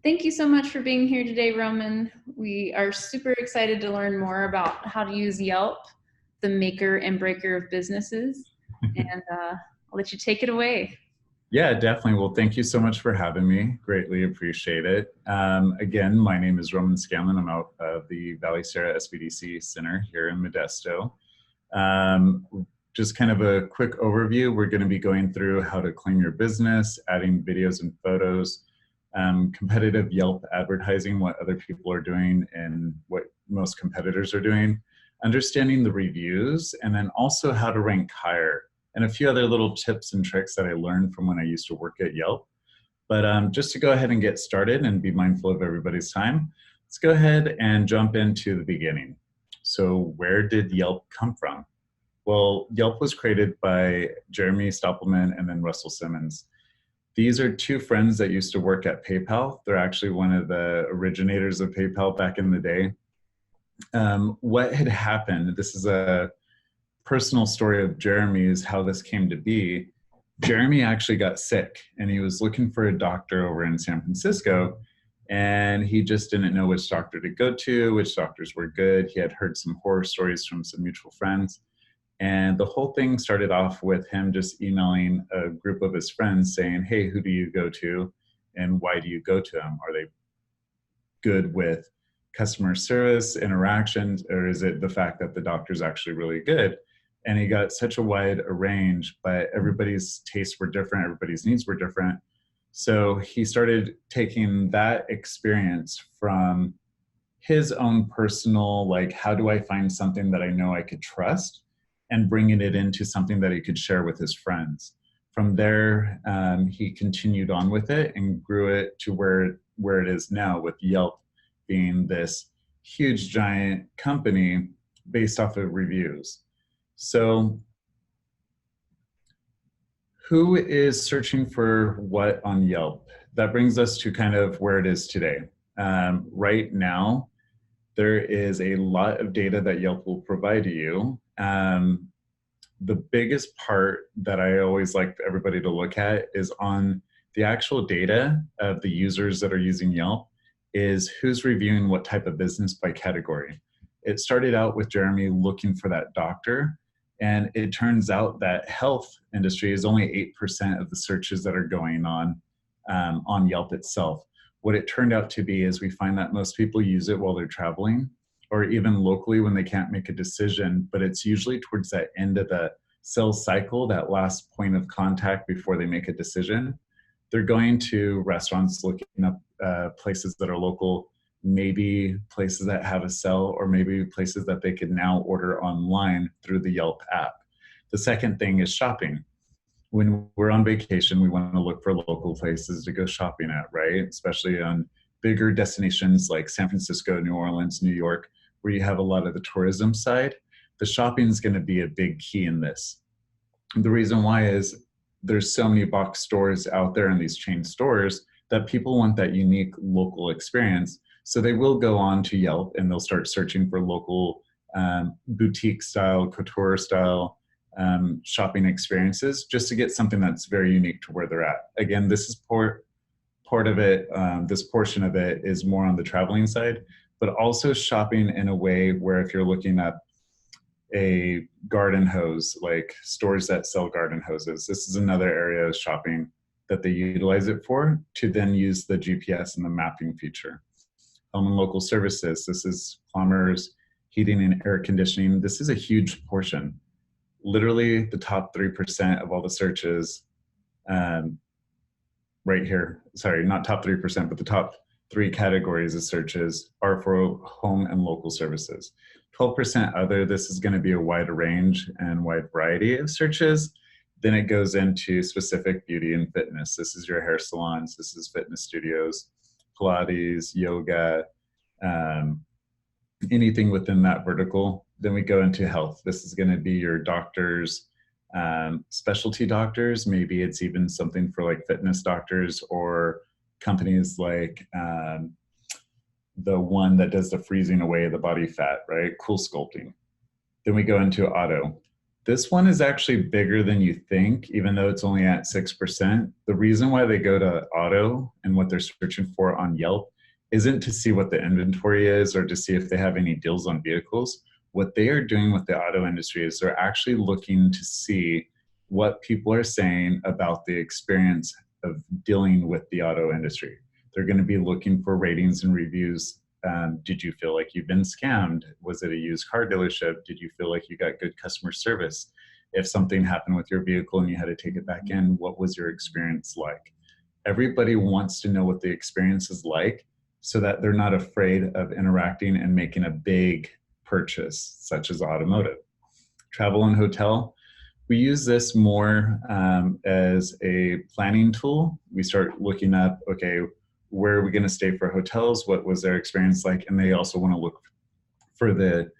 Thank you so much for being here today, Roman. We are super excited to learn more about how to use Yelp, the maker and breaker of businesses. And I'll let you take it away. Yeah, definitely. Well, thank you so much for having me. Greatly appreciate it. Again, my name is Roman Scanlon. I'm out of the Valley Sierra SBDC Center here in Modesto. Um, just kind of a quick overview. We're going to be going through how to claim your business, adding videos and photos, competitive Yelp advertising, what other people are doing and what most competitors are doing, understanding the reviews, and then also how to rank higher, and a few other little tips and tricks that I learned from when I used to work at Yelp. But just to go ahead and get started and be mindful of everybody's time, let's go ahead and jump into the beginning. So where did Yelp come from? Well, Yelp was created by Jeremy Stoppelman and then Russell Simmons. These are two friends that used to work at PayPal. They're actually one of the originators of PayPal back in the day. What had happened, this is a personal story of Jeremy's, how this came to be. Jeremy actually got sick and he was looking for a doctor over in San Francisco, and he just didn't know which doctor to go to, which doctors were good. He had heard some horror stories from some mutual friends. And the whole thing started off with him just emailing a group of his friends saying, hey, who do you go to and why do you go to them? Are they good with customer service interactions, or is it the fact that the doctor's actually really good? And he got such a wide range, but everybody's tastes were different, everybody's needs were different. So he started taking that experience from his own personal, like, how do I find something that I know I could trust, and bringing it into something that he could share with his friends. From there, he continued on with it and grew it to where it is now, with Yelp being this huge giant company based off of reviews. So who is searching for what on Yelp? That brings us to kind of where it is today. Right now, there is a lot of data that Yelp will provide to you. The biggest part that I always like everybody to look at is on the actual data of the users that are using Yelp, is who's reviewing what type of business by category. It started out with Jeremy looking for that doctor, and it turns out that health industry is only 8% of the searches that are going on Yelp itself. What it turned out to be is we find that most people use it while they're traveling, or even locally when they can't make a decision, but it's usually towards that end of the sales cycle, that last point of contact before they make a decision. They're going to restaurants, looking up places that are local, maybe places that have a cell, or maybe places that they could now order online through the Yelp app. The second thing is shopping. When we're on vacation, we want to look for local places to go shopping at, right? Especially on bigger destinations like San Francisco, New Orleans, New York, where you have a lot of the tourism side. The shopping is going to be a big key in this. The reason why is there's so many box stores out there in these chain stores that people want that unique local experience. So they will go on to Yelp and they'll start searching for local boutique style, couture style shopping experiences, just to get something that's very unique to where they're at. Again, this is part of it, this portion of it is more on the traveling side, but also shopping in a way where if you're looking at a garden hose, like stores that sell garden hoses, this is another area of shopping that they utilize it for, to then use the GPS and the mapping feature. Home and local services, this is plumbers, heating and air conditioning. This is a huge portion. Literally the top 3% of all the searches right here, sorry, not top 3%, but the top 3 categories of searches are for home and local services. 12% other, this is going to be a wide range and wide variety of searches. Then it goes into specific beauty and fitness. This is your hair salons, this is fitness studios, Pilates, yoga, anything within that vertical. Then we go into health. This is going to be your doctors, specialty doctors. Maybe it's even something for like fitness doctors, or companies like the one that does the freezing away the body fat, right? Cool Sculpting. Then we go into auto. This one is actually bigger than you think, even though it's only at 6%. The reason why they go to auto and what they're searching for on Yelp isn't to see what the inventory is or to see if they have any deals on vehicles. What they are doing with the auto industry is they're actually looking to see what people are saying about the experience of dealing with the auto industry. They're going to be looking for ratings and reviews. Did you feel like you've been scammed? Was it a used car dealership? Did you feel like you got good customer service? If something happened with your vehicle and you had to take it back in, what was your experience like? Everybody wants to know what the experience is like so that they're not afraid of interacting and making a big purchase, such as automotive. Travel and hotel, we use this more as a planning tool. We start looking up, okay, where are we going to stay for hotels? What was their experience like? And they also want to look for the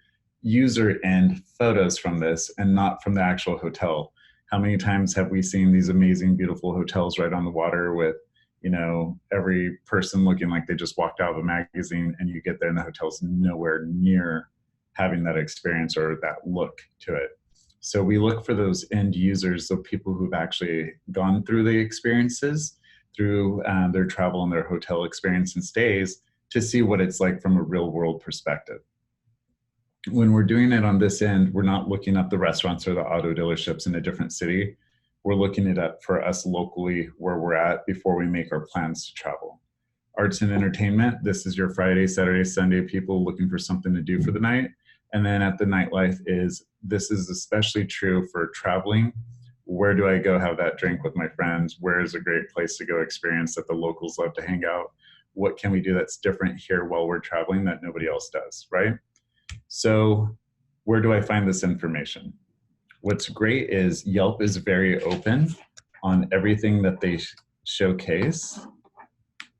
user end photos from this and not from the actual hotel. How many times have we seen these amazing, beautiful hotels right on the water with, you know, every person looking like they just walked out of a magazine, and you get there and the hotel's nowhere near having that experience or that look to it. So we look for those end users, the people who've actually gone through the experiences, through their travel and their hotel experience and stays, to see what it's like from a real world perspective. When we're doing it on this end, we're not looking up the restaurants or the auto dealerships in a different city. We're looking it up for us locally where we're at before we make our plans to travel. Arts and entertainment, this is your Friday, Saturday, Sunday people looking for something to do for the night. And then at the nightlife this is especially true for traveling. Where do I go have that drink with my friends? Where is a great place to go experience that the locals love to hang out? What can we do that's different here while we're traveling that nobody else does, right? So where do I find this information? What's great is Yelp is very open on everything that they showcase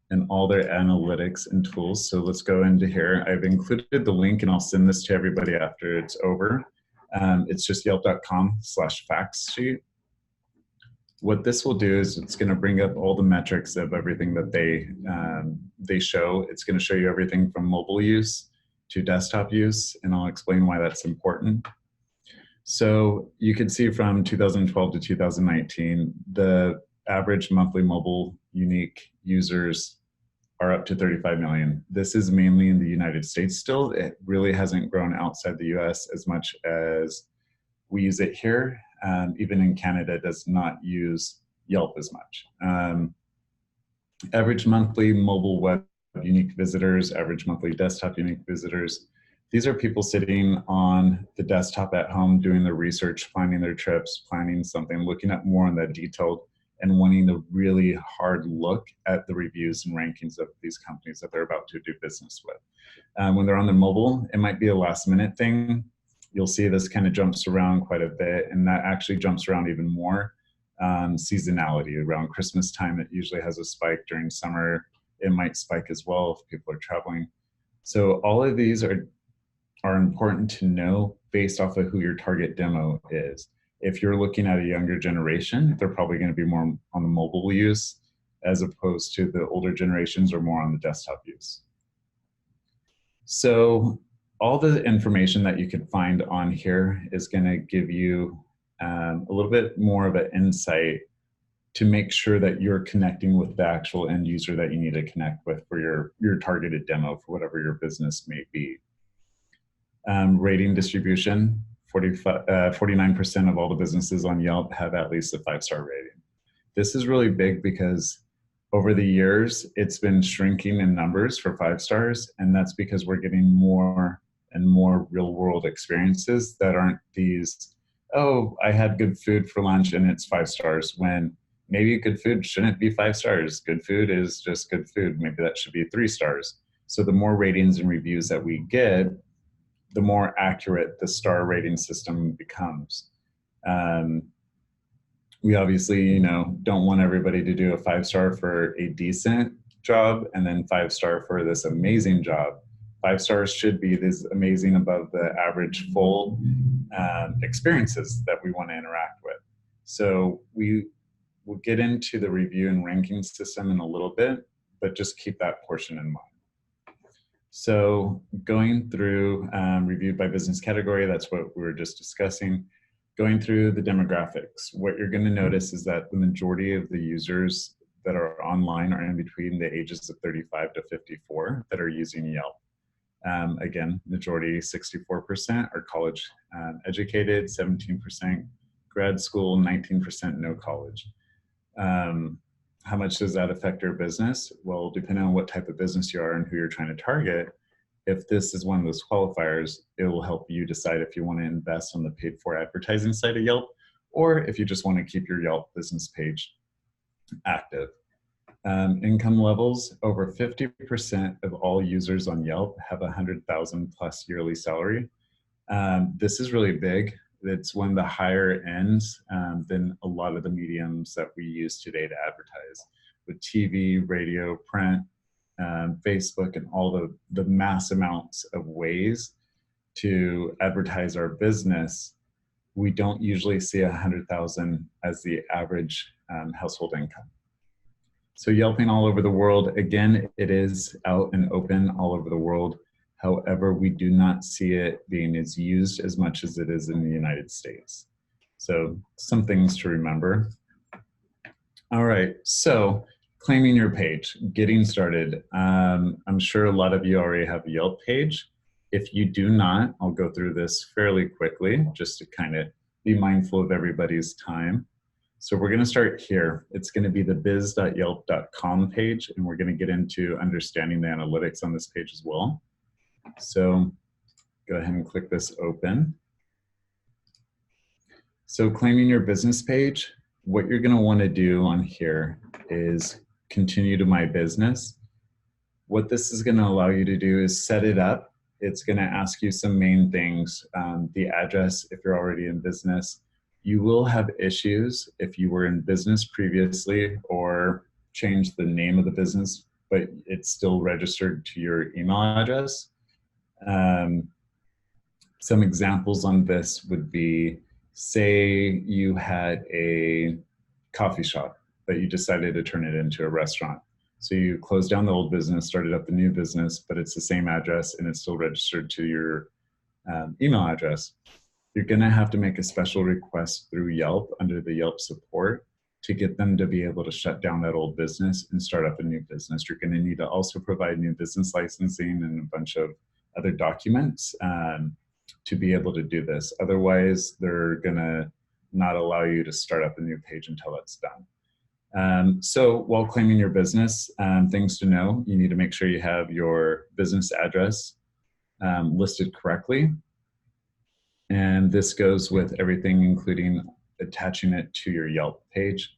and all their analytics and tools. So let's go into here. I've included the link and I'll send this to everybody after it's over. It's just yelp.com/facts sheet. What this will do is it's going to bring up all the metrics of everything that they show. It's going to show you everything from mobile use to desktop use, and I'll explain why that's important. So you can see from 2012 to 2019, the average monthly mobile unique users are up to 35 million. This is mainly in the United States still. It really hasn't grown outside the US as much as we use it here. Even in Canada, does not use Yelp as much. Average monthly mobile web unique visitors, average monthly desktop unique visitors. These are people sitting on the desktop at home doing their research, planning their trips, planning something, looking at more on that detailed and wanting a really hard look at the reviews and rankings of these companies that they're about to do business with. When they're on the mobile, it might be a last minute thing. You'll see this kind of jumps around quite a bit, and that actually jumps around even more. Seasonality, around Christmas time, it usually has a spike. During summer, it might spike as well if people are traveling. So all of these are important to know based off of who your target demo is. If you're looking at a younger generation, they're probably going to be more on the mobile use, as opposed to the older generations are more on the desktop use. So all the information that you can find on here is going to give you a little bit more of an insight to make sure that you're connecting with the actual end user that you need to connect with for your targeted demo for whatever your business may be. Rating distribution, 49% of all the businesses on Yelp have at least a 5-star rating. This is really big because over the years, it's been shrinking in numbers for 5 stars, and that's because we're getting more and more real world experiences that aren't these, oh, I had good food for lunch and it's 5 stars, when maybe good food shouldn't be 5 stars. Good food is just good food. Maybe that should be 3 stars. So the more ratings and reviews that we get, the more accurate the star rating system becomes. We obviously, don't want everybody to do a 5-star for a decent job and then 5-star for this amazing job. 5 stars should be this amazing above the average full experiences that we want to interact with. So we will get into the review and ranking system in a little bit, but just keep that portion in mind. So going through reviewed by business category, that's what we were just discussing. going through the demographics, what you're going to notice is that the majority of the users that are online are in between the ages of 35 to 54 that are using Yelp. Again, majority 64% are college educated, 17% grad school, 19% no college. How much does that affect your business? Well, depending on what type of business you are and who you're trying to target, if this is one of those qualifiers, it will help you decide if you want to invest on the paid for advertising side of Yelp, or if you just want to keep your Yelp business page active. Income levels, over 50% of all users on Yelp have 100,000 plus yearly salary. This is really big. It's one of the higher ends than a lot of the mediums that we use today to advertise, with TV, radio, print, Facebook, and all the mass amounts of ways to advertise our business. We don't usually see 100,000 as the average household income. So Yelping all over the world, again, it is out and open all over the world. However, we do not see it being as used as much as it is in the United States. So some things to remember. All right, so claiming your page, getting started. I'm sure a lot of you already have a Yelp page. If you do not, I'll go through this fairly quickly just to kind of be mindful of everybody's time. So we're going to start here. It's going to be the biz.yelp.com page, and we're going to get into understanding the analytics on this page as well. So go ahead and click this open. So claiming your business page, what you're going to want to do on here is continue to My Business. What this is going to allow you to do is set it up. It's going to ask you some main things, the address if you're already in business. You will have issues if you were in business previously or changed the name of the business, but it's still registered to your email address. Some examples on this would be, say you had a coffee shop, but you decided to turn it into a restaurant. So you closed down the old business, started up the new business, but it's the same address and it's still registered to your email address. You're going to have to make a special request through Yelp under the Yelp support to get them to be able to shut down that old business and start up a new business. You're going to need to also provide new business licensing and a bunch of other documents to be able to do this. Otherwise, they're going to not allow you to start up a new page until it's done. So while claiming your business, things to know, you need to make sure you have your business address listed correctly. And this goes with everything, including attaching it to your Yelp page,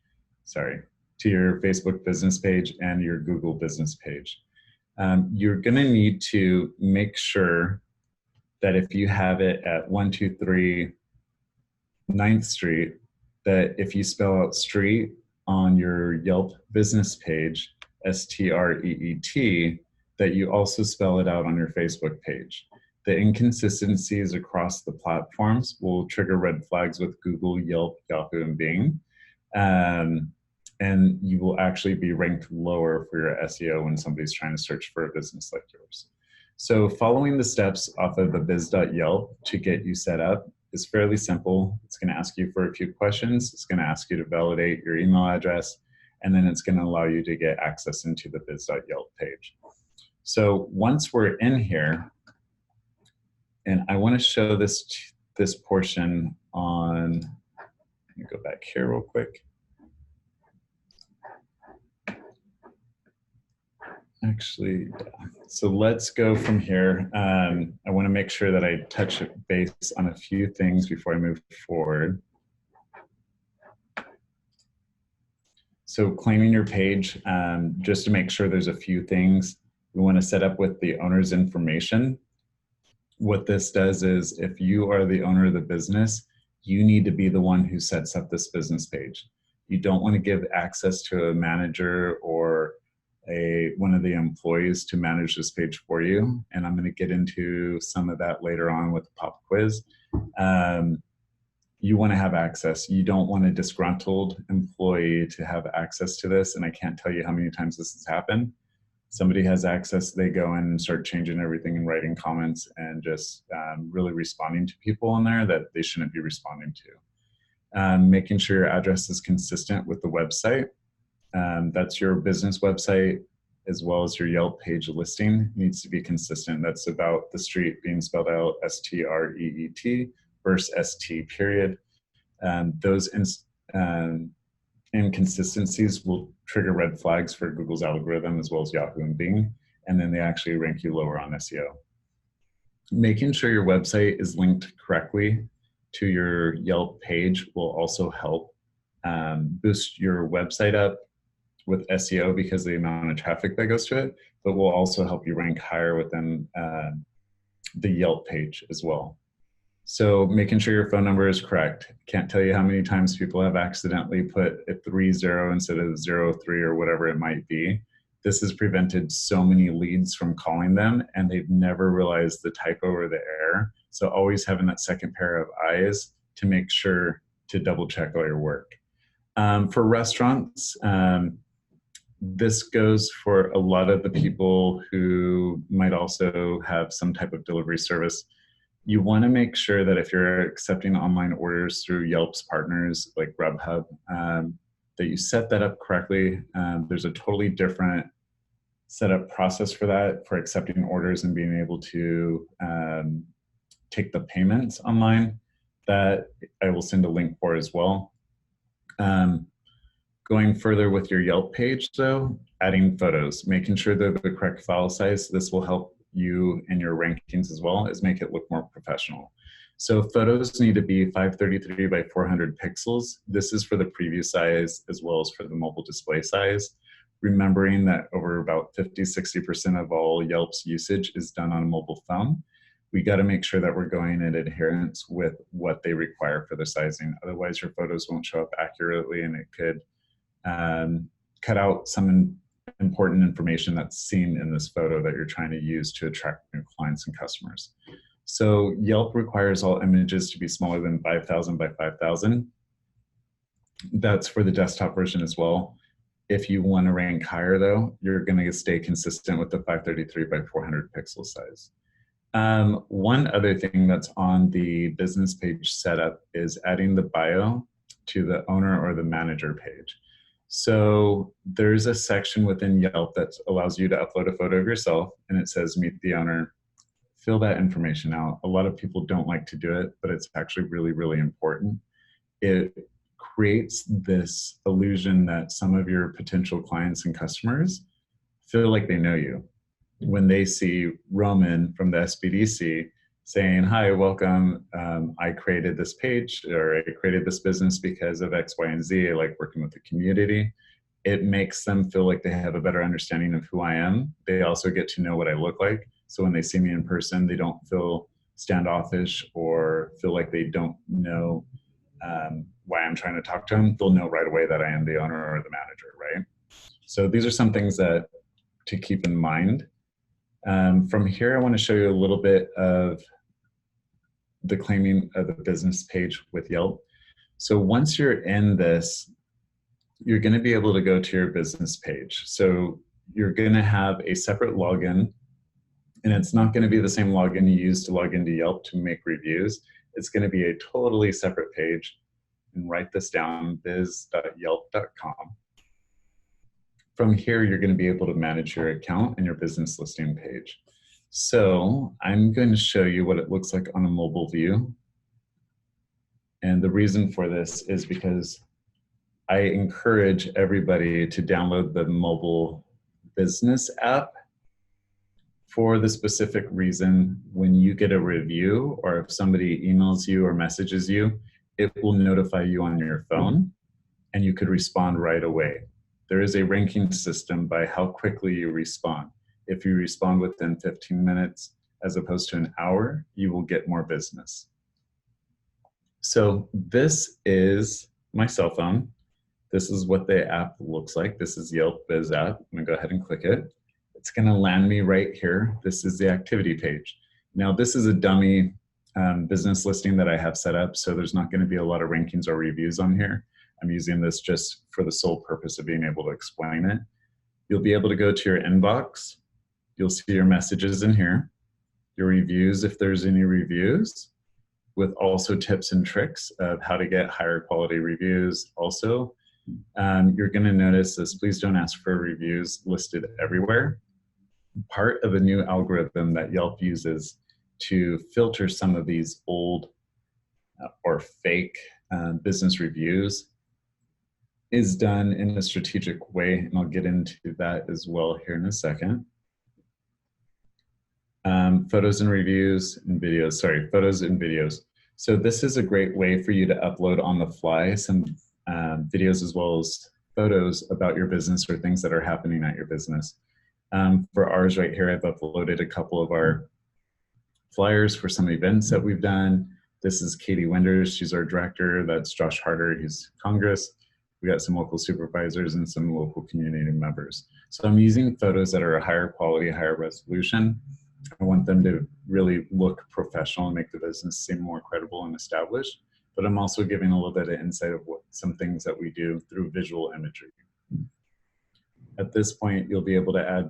to your Facebook business page and your Google business page. You're gonna need to make sure that if you have it at 123 9th Street, that if you spell out street on your Yelp business page, S-T-R-E-E-T, that you also spell it out on your Facebook page. The inconsistencies across the platforms will trigger red flags with Google, Yelp, Yahoo, and Bing. And you will actually be ranked lower for your SEO when somebody's trying to search for a business like yours. So following the steps off of the biz.yelp to get you set up is fairly simple. It's going to ask you for a few questions. It's going to ask you to validate your email address, and then it's going to allow you to get access into the biz.yelp page. So once we're in here, and I want to show this portion on, let me go back here real quick. Actually, so let's go from here. I want to make sure that I touch base on a few things before I move forward. So claiming your page, just to make sure there's a few things we want to set up with the owner's information. What this does is if you are the owner of the business, you need to be the one who sets up this business page. You don't want to give access to a manager or one of the employees to manage this page for you. And I'm going to get into some of that later on with the pop quiz. You want to have access. You don't want a disgruntled employee to have access to this. And I can't tell you how many times this has happened. Somebody has access, they go in and start changing everything and writing comments and just really responding to people on there that they shouldn't be responding to. Making sure your address is consistent with the website. That's your business website as well as your Yelp page listing needs to be consistent. That's about the street being spelled out S-T-R-E-E-T versus S-T period. Those inconsistencies will trigger red flags for Google's algorithm as well as Yahoo and Bing, and then they actually rank you lower on SEO. Making sure your website is linked correctly to your Yelp page will also help boost your website up with SEO because of the amount of traffic that goes to it, but will also help you rank higher within the Yelp page as well. So making sure your phone number is correct. Can't tell you how many times people have accidentally put a 30 instead of 03 or whatever it might be. This has prevented so many leads from calling them, and they've never realized the typo or the error. So always having that second pair of eyes to make sure to double check all your work. For restaurants, this goes for a lot of the people who might also have some type of delivery service. You want to make sure that if you're accepting online orders through Yelp's partners like Grubhub, that you set that up correctly. There's a totally different setup process for that, for accepting orders and being able to take the payments online, that I will send a link for as well. Going further with your Yelp page though, adding photos, making sure they're the correct file size. This will help you in your rankings as well as make it look more professional. So photos need to be 533 by 400 pixels. This is for the preview size as well as for the mobile display size. Remembering that over about 50–60% of all Yelp's usage is done on a mobile phone. We got to make sure that we're going in adherence with what they require for the sizing. Otherwise your photos won't show up accurately and it could cut out some important information that's seen in this photo that you're trying to use to attract new clients and customers. So Yelp requires all images to be smaller than 5,000 by 5,000. That's for the desktop version as well. If you want to rank higher though, you're going to stay consistent with the 533 by 400 pixel size. One other thing that's on the business page setup is adding the bio to the owner or the manager page. So there's a section within Yelp that allows you to upload a photo of yourself and it says meet the owner. Fill that information out. A lot of people don't like to do it, but it's actually really, really important. It creates this illusion that some of your potential clients and customers feel like they know you. When they see Roman from the SBDC saying, hi, welcome, I created this page or I created this business because of X, Y, and Z. I like working with the community. It makes them feel like they have a better understanding of who I am. They also get to know what I look like. So when they see me in person, they don't feel standoffish or feel like they don't know why I'm trying to talk to them. They'll know right away that I am the owner or the manager, right? So these are some things that to keep in mind. From here, I want to show you a little bit of the claiming of the business page with Yelp. So once you're in this, you're going to be able to go to your business page. So you're going to have a separate login, and it's not going to be the same login you use to log into Yelp to make reviews. It's going to be a totally separate page. And write this down, biz.yelp.com. From here, you're going to be able to manage your account and your business listing page. So I'm going to show you what it looks like on a mobile view. And the reason for this is because I encourage everybody to download the mobile business app for the specific reason when you get a review or if somebody emails you or messages you, it will notify you on your phone and you could respond right away. There is a ranking system by how quickly you respond. If you respond within 15 minutes as opposed to an hour, you will get more business. So this is my cell phone. This is what the app looks like. This is Yelp Biz app. I'm gonna go ahead and click it. It's gonna land me right here. This is the activity page. Now this is a dummy business listing that I have set up, so there's not gonna be a lot of rankings or reviews on here. I'm using this just for the sole purpose of being able to explain it. You'll be able to go to your inbox. You'll see your messages in here, your reviews if there's any reviews, with also tips and tricks of how to get higher quality reviews. Also, you're going to notice this, please don't ask for reviews listed everywhere. Part of a new algorithm that Yelp uses to filter some of these old or fake business reviews is done in a strategic way, and I'll get into that as well here in a second. Photos and reviews and videos, sorry, photos and videos. So this is a great way for you to upload on the fly some videos as well as photos about your business or things that are happening at your business. For ours right here, I've uploaded a couple of our flyers for some events that we've done. This is Katie Wenders, she's our director. That's Josh Harder, he's Congress. We got some local supervisors and some local community members. So I'm using photos that are a higher quality, higher resolution. I want them to really look professional and make the business seem more credible and established. But I'm also giving a little bit of insight of what some things that we do through visual imagery. At this point, you'll be able to add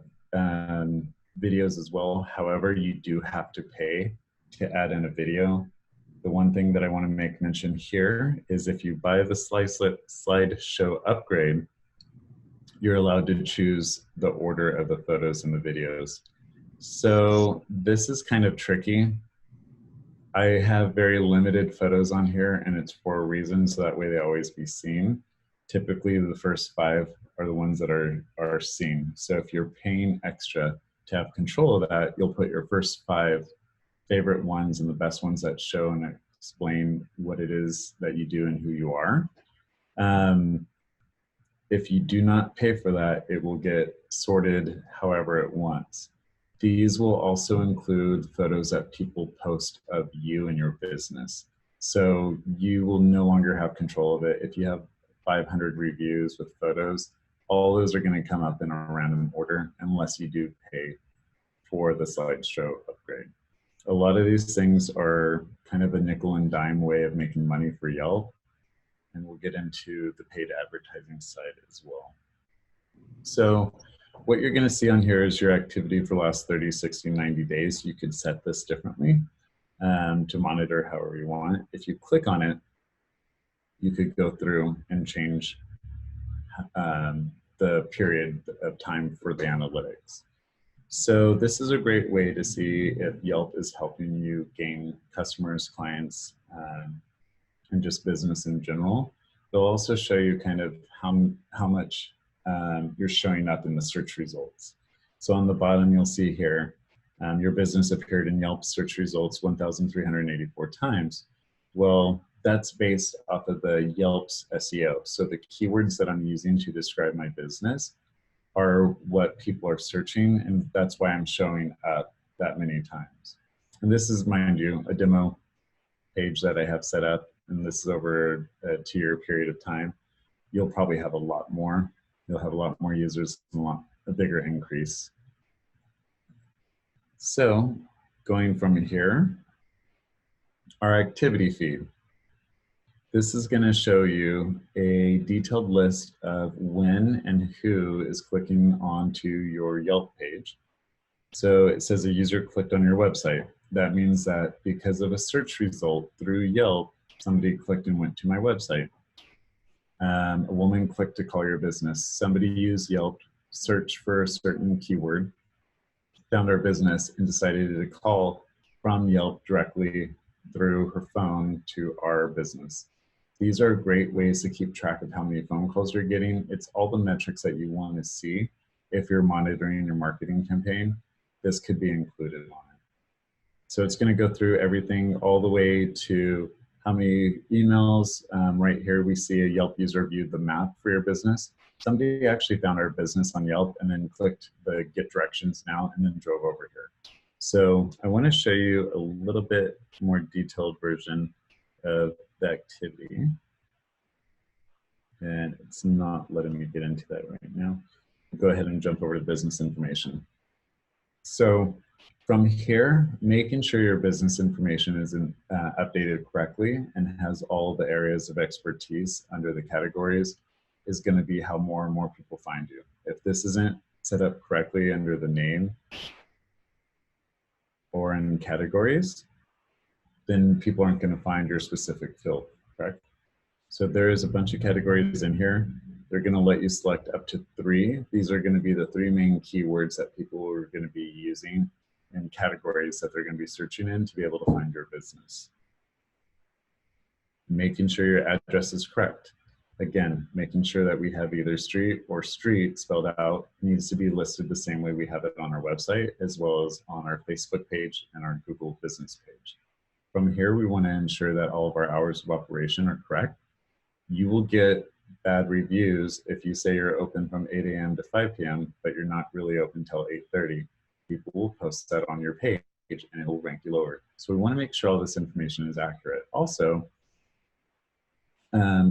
videos as well. However, you do have to pay to add in a video. The one thing that I want to make mention here is if you buy the slideshow upgrade, you're allowed to choose the order of the photos and the videos. So this is kind of tricky. I have very limited photos on here, and it's for a reason, so that way they always be seen. Typically the first 5 are the ones that are seen. So if you're paying extra to have control of that, you'll put your first 5 favorite ones and the best ones that show and explain what it is that you do and who you are. If you do not pay for that, it will get sorted however it wants. These will also include photos that people post of you and your business. So you will no longer have control of it. If you have 500 reviews with photos, all those are going to come up in a random order unless you do pay for the slideshow upgrade. A lot of these things are kind of a nickel and dime way of making money for Yelp, and we'll get into the paid advertising side as well. So what you're going to see on here is your activity for the last 30, 60, 90 days. You could set this differently to monitor however you want. If you click on it, you could go through and change the period of time for the analytics. So this is a great way to see if Yelp is helping you gain customers, clients, and just business in general. They'll also show you kind of how much you're showing up in the search results. So on the bottom, you'll see here, your business appeared in Yelp search results 1,384 times. Well, that's based off of the Yelp's SEO. So the keywords that I'm using to describe my business are what people are searching, and that's why I'm showing up that many times. And this is, mind you, a demo page that I have set up, and this is over a 2-year period of time. You'll probably have a lot more. You'll have a lot more users and a bigger increase. So going from here, our activity feed. This is going to show you a detailed list of when and who is clicking onto your Yelp page. So it says a user clicked on your website. That means that because of a search result through Yelp, somebody clicked and went to my website. A woman clicked to call your business. Somebody used Yelp, searched for a certain keyword, found our business, and decided to call from Yelp directly through her phone to our business. These are great ways to keep track of how many phone calls you're getting. It's all the metrics that you want to see. If you're monitoring your marketing campaign, this could be included on it. So it's going to go through everything all the way to how many emails. Right here, we see a Yelp user viewed the map for your business. Somebody actually found our business on Yelp and then clicked the get directions now and then drove over here. So I want to show you a little bit more detailed version of the activity. And it's not letting me get into that right now. Go ahead and jump over to business information. So from here, making sure your business information is updated correctly and has all the areas of expertise under the categories is going to be how more and more people find you. If this isn't set up correctly under the name or in categories, then people aren't going to find your specific field, correct? So there is a bunch of categories in here. They're going to let you select up to 3. These are going to be the 3 main keywords that people are going to be using in categories that they're going to be searching in to be able to find your business. Making sure your address is correct. Again, making sure that we have either street or street spelled out needs to be listed the same way we have it on our website, as well as on our Facebook page and our Google business page. From here, we want to ensure that all of our hours of operation are correct. You will get bad reviews if you say you're open from 8 a.m. to 5 p.m., but you're not really open till 8:30. People will post that on your page and it'll rank you lower. So we want to make sure all this information is accurate. Also,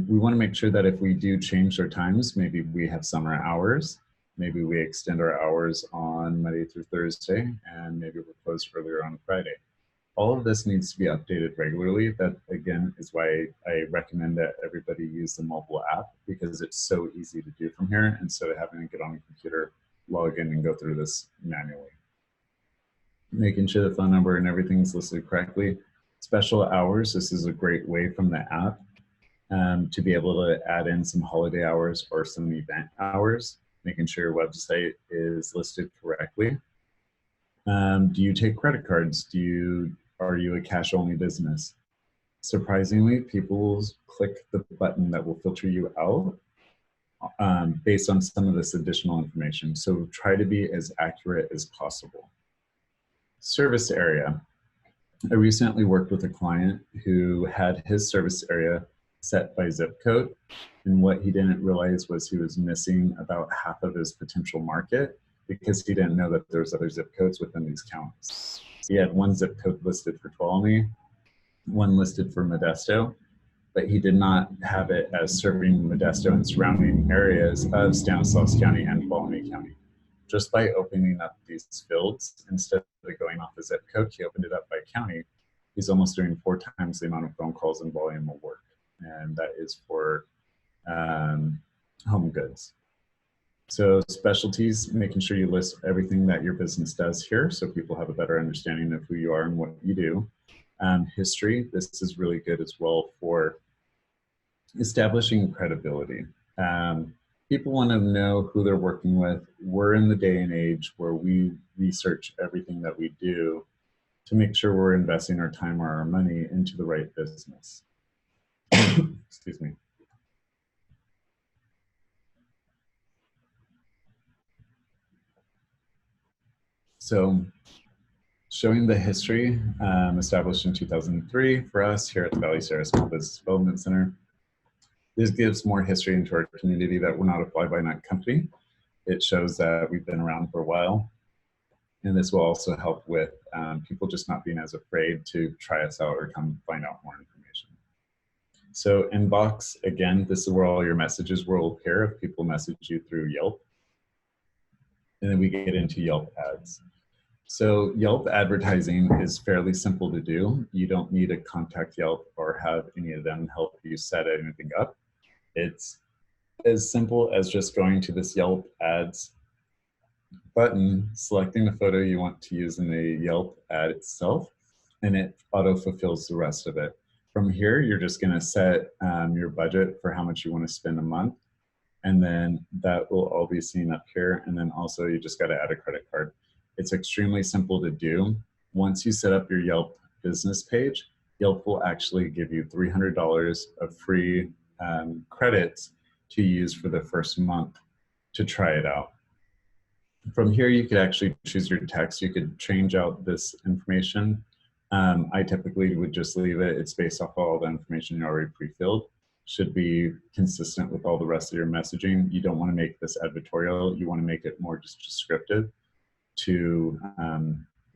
we want to make sure that if we do change our times, maybe we have summer hours, maybe we extend our hours on Monday through Thursday, and maybe we're closed earlier on Friday. All of this needs to be updated regularly. That, again, is why I recommend that everybody use the mobile app, because it's so easy to do from here instead of having to get on the computer, log in, and go through this manually. Making sure the phone number and everything's listed correctly. Special hours, this is a great way from the app to be able to add in some holiday hours or some event hours, making sure your website is listed correctly. Do you take credit cards? Are you a cash-only business? Surprisingly, people will click the button that will filter you out based on some of this additional information. So try to be as accurate as possible. Service area. I recently worked with a client who had his service area set by zip code, and what he didn't realize was he was missing about half of his potential market because he didn't know that there's other zip codes within these counties. He had one zip code listed for Tuolumne, one listed for Modesto, but he did not have it as serving Modesto and surrounding areas of Stanislaus County and Tuolumne County. Just by opening up these fields, instead of going off the zip code, he opened it up by county. He's almost doing 4 times the amount of phone calls and volume of work. And that is for home goods. So specialties, making sure you list everything that your business does here so people have a better understanding of who you are and what you do. History, this is really good as well for establishing credibility. People want to know who they're working with. We're in the day and age where we research everything that we do to make sure we're investing our time or our money into the right business. Excuse me. So showing the history, established in 2003 for us here at the Valley Sierra Business Development Center. This gives more history into our community that we're not a fly-by-night company. It shows that we've been around for a while. And this will also help with people just not being as afraid to try us out or come find out more information. So inbox, again, this is where all your messages will appear if people message you through Yelp. And then we get into Yelp ads. So Yelp advertising is fairly simple to do. You don't need to contact Yelp or have any of them help you set anything up. It's as simple as just going to this Yelp ads button, selecting the photo you want to use in the Yelp ad itself, and it auto fulfills the rest of it. From here, you're just going to set your budget for how much you want to spend a month, and then that will all be seen up here. And then also you just got to add a credit card. It's extremely simple to do. Once you set up your Yelp business page, Yelp will actually give you $300 of free credits to use for the first month to try it out. From here, you could actually choose your text. You could change out this information. I typically would just leave it. It's based off all the information you already pre-filled. Should be consistent with all the rest of your messaging. You don't want to make this advertorial. You want to make it more just descriptive to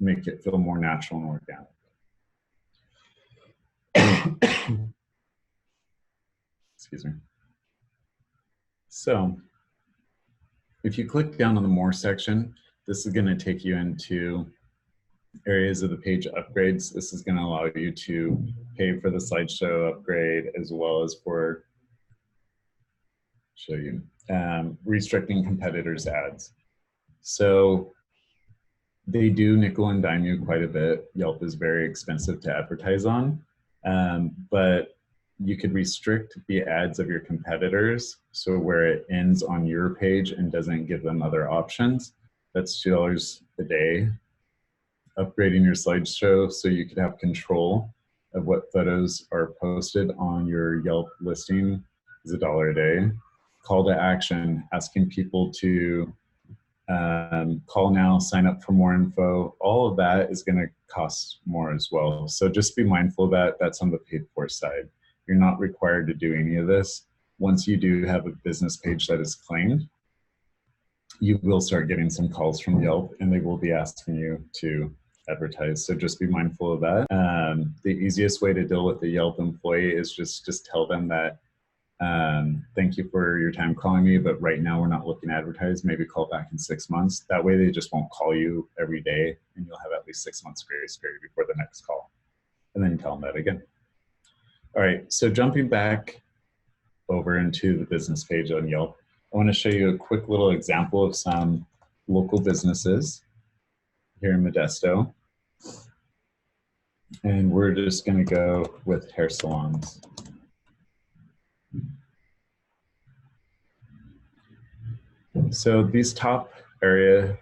make it feel more natural and organic. Excuse me. So if you click down on the More section, this is going to take you into areas of the page upgrades. This is going to allow you to pay for the slideshow upgrade as well as for, restricting competitors' ads. So They do nickel and dime you quite a bit. Yelp is very expensive to advertise on, but you could restrict the ads of your competitors, so where it ends on your page and doesn't give them other options. That's $2 a day. Upgrading your slideshow so you could have control of what photos are posted on your Yelp listing is $1 a day. Call to action, asking people to call now, sign up for more info. All of that is going to cost more as well. So just be mindful that that's on the paid for side. You're not required to do any of this. Once you do have a business page that is claimed, you will start getting some calls from Yelp and they will be asking you to advertise. So just be mindful of that. The easiest way to deal with the Yelp employee is just tell them that thank you for your time calling me, but right now we're not looking to advertise. Maybe call back in 6 months. That way they just won't call you every day and you'll have at least 6 months grace period before the next call. And then tell them that again. All right, so jumping back over into the business page on Yelp, I want to show you a quick little example of some local businesses here in Modesto. And we're just going to go with hair salons. So these top area,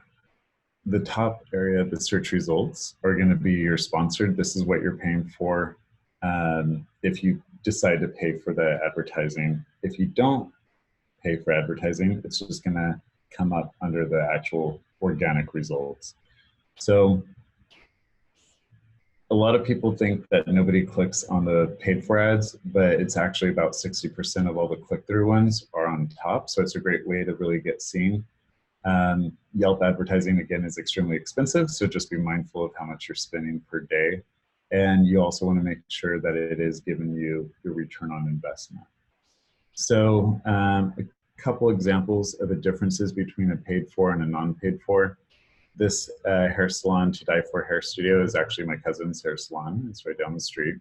the top area of the search results are going to be your sponsored. This is what you're paying for if you decide to pay for the advertising. If you don't pay for advertising, it's just going to come up under the actual organic results. So a lot of people think that nobody clicks on the paid for ads, but it's actually about 60% of all the click-through ones are on top. So it's a great way to really get seen. Yelp advertising, again, is extremely expensive. So just be mindful of how much you're spending per day. And you also want to make sure that it is giving you your return on investment. So a couple examples of the differences between a paid for and a non-paid for. This hair salon, To Die For Hair Studio, is actually my cousin's hair salon. It's right down the street.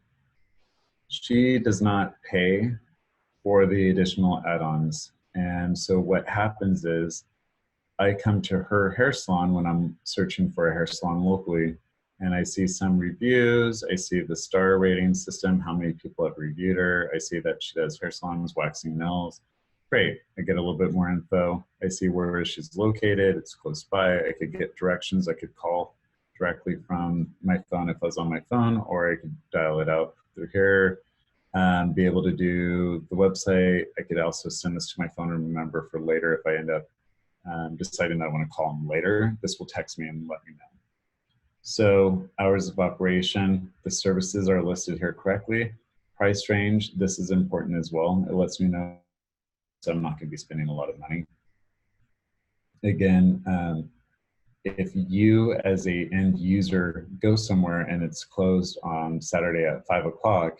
She does not pay for the additional add-ons. And so what happens is I come to her hair salon when I'm searching for a hair salon locally, and I see some reviews. I see the star rating system, how many people have reviewed her. I see that she does hair salons, waxing nails. Great, I get a little bit more info. I see where she's located, it's close by. I could get directions. I could call directly from my phone if I was on my phone, or I could dial it out through here, be able to do the website. I could also send this to my phone and remember for later if I end up deciding that I want to call them later. This will text me and let me know. So hours of operation, the services are listed here correctly. Price range, this is important as well. It lets me know so I'm not going to be spending a lot of money. Again, if you as a end user go somewhere and it's closed on Saturday at 5 o'clock,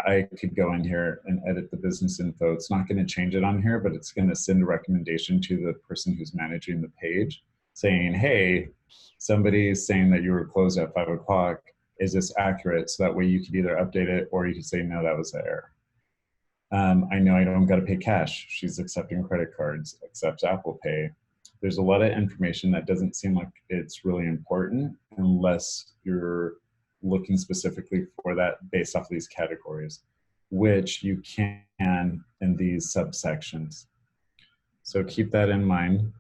I could go in here and edit the business info. It's not going to change it on here, but it's going to send a recommendation to the person who's managing the page saying, hey, somebody's saying that you were closed at 5 o'clock. Is this accurate? So that way you could either update it or you could say, no, that was the error. I know I don't got to pay cash. She's accepting credit cards, accepts Apple Pay. There's a lot of information that doesn't seem like it's really important unless you're looking specifically for that based off of these categories, which you can in these subsections. So keep that in mind.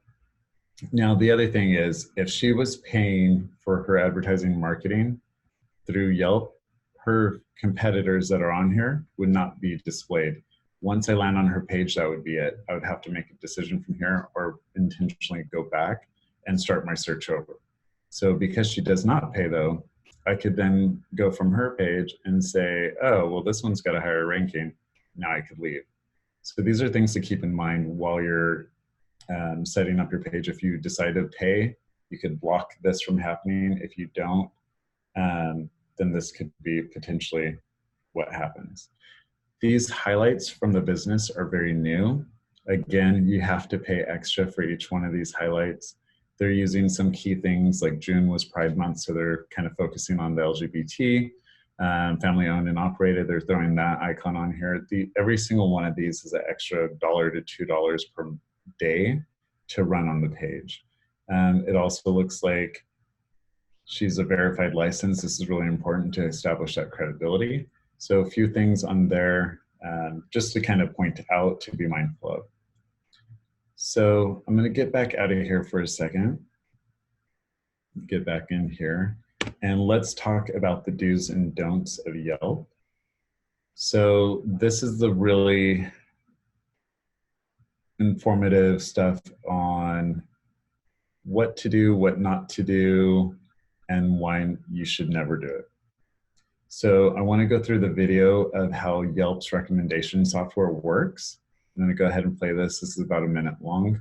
Now, the other thing is, if she was paying for her advertising marketing through Yelp, her competitors that are on here would not be displayed. Once I land on her page, that would be it. I would have to make a decision from here or intentionally go back and start my search over. So because she does not pay though, I could then go from her page and say, oh, well, this one's got a higher ranking. Now I could leave. So these are things to keep in mind while you're setting up your page. If you decide to pay, you could block this from happening. If you don't, then this could be potentially what happens. These highlights from the business are very new. Again, you have to pay extra for each one of these highlights. They're using some key things like June was Pride Month, so they're kind of focusing on the LGBT, family owned and operated. They're throwing that icon on here. Every single one of these is an extra $1 to $2 per day to run on the page. It also looks like She's a verified license. This is really important to establish that credibility. So a few things on there just to kind of point out to be mindful of. So I'm going to get back out of here for a second, get back in here, and let's talk about the do's and don'ts of Yelp. So this is the really informative stuff on what to do, what not to do, and why you should never do it. So I want to go through the video of how Yelp's recommendation software works. I'm going to go ahead and play this. This is about a minute long.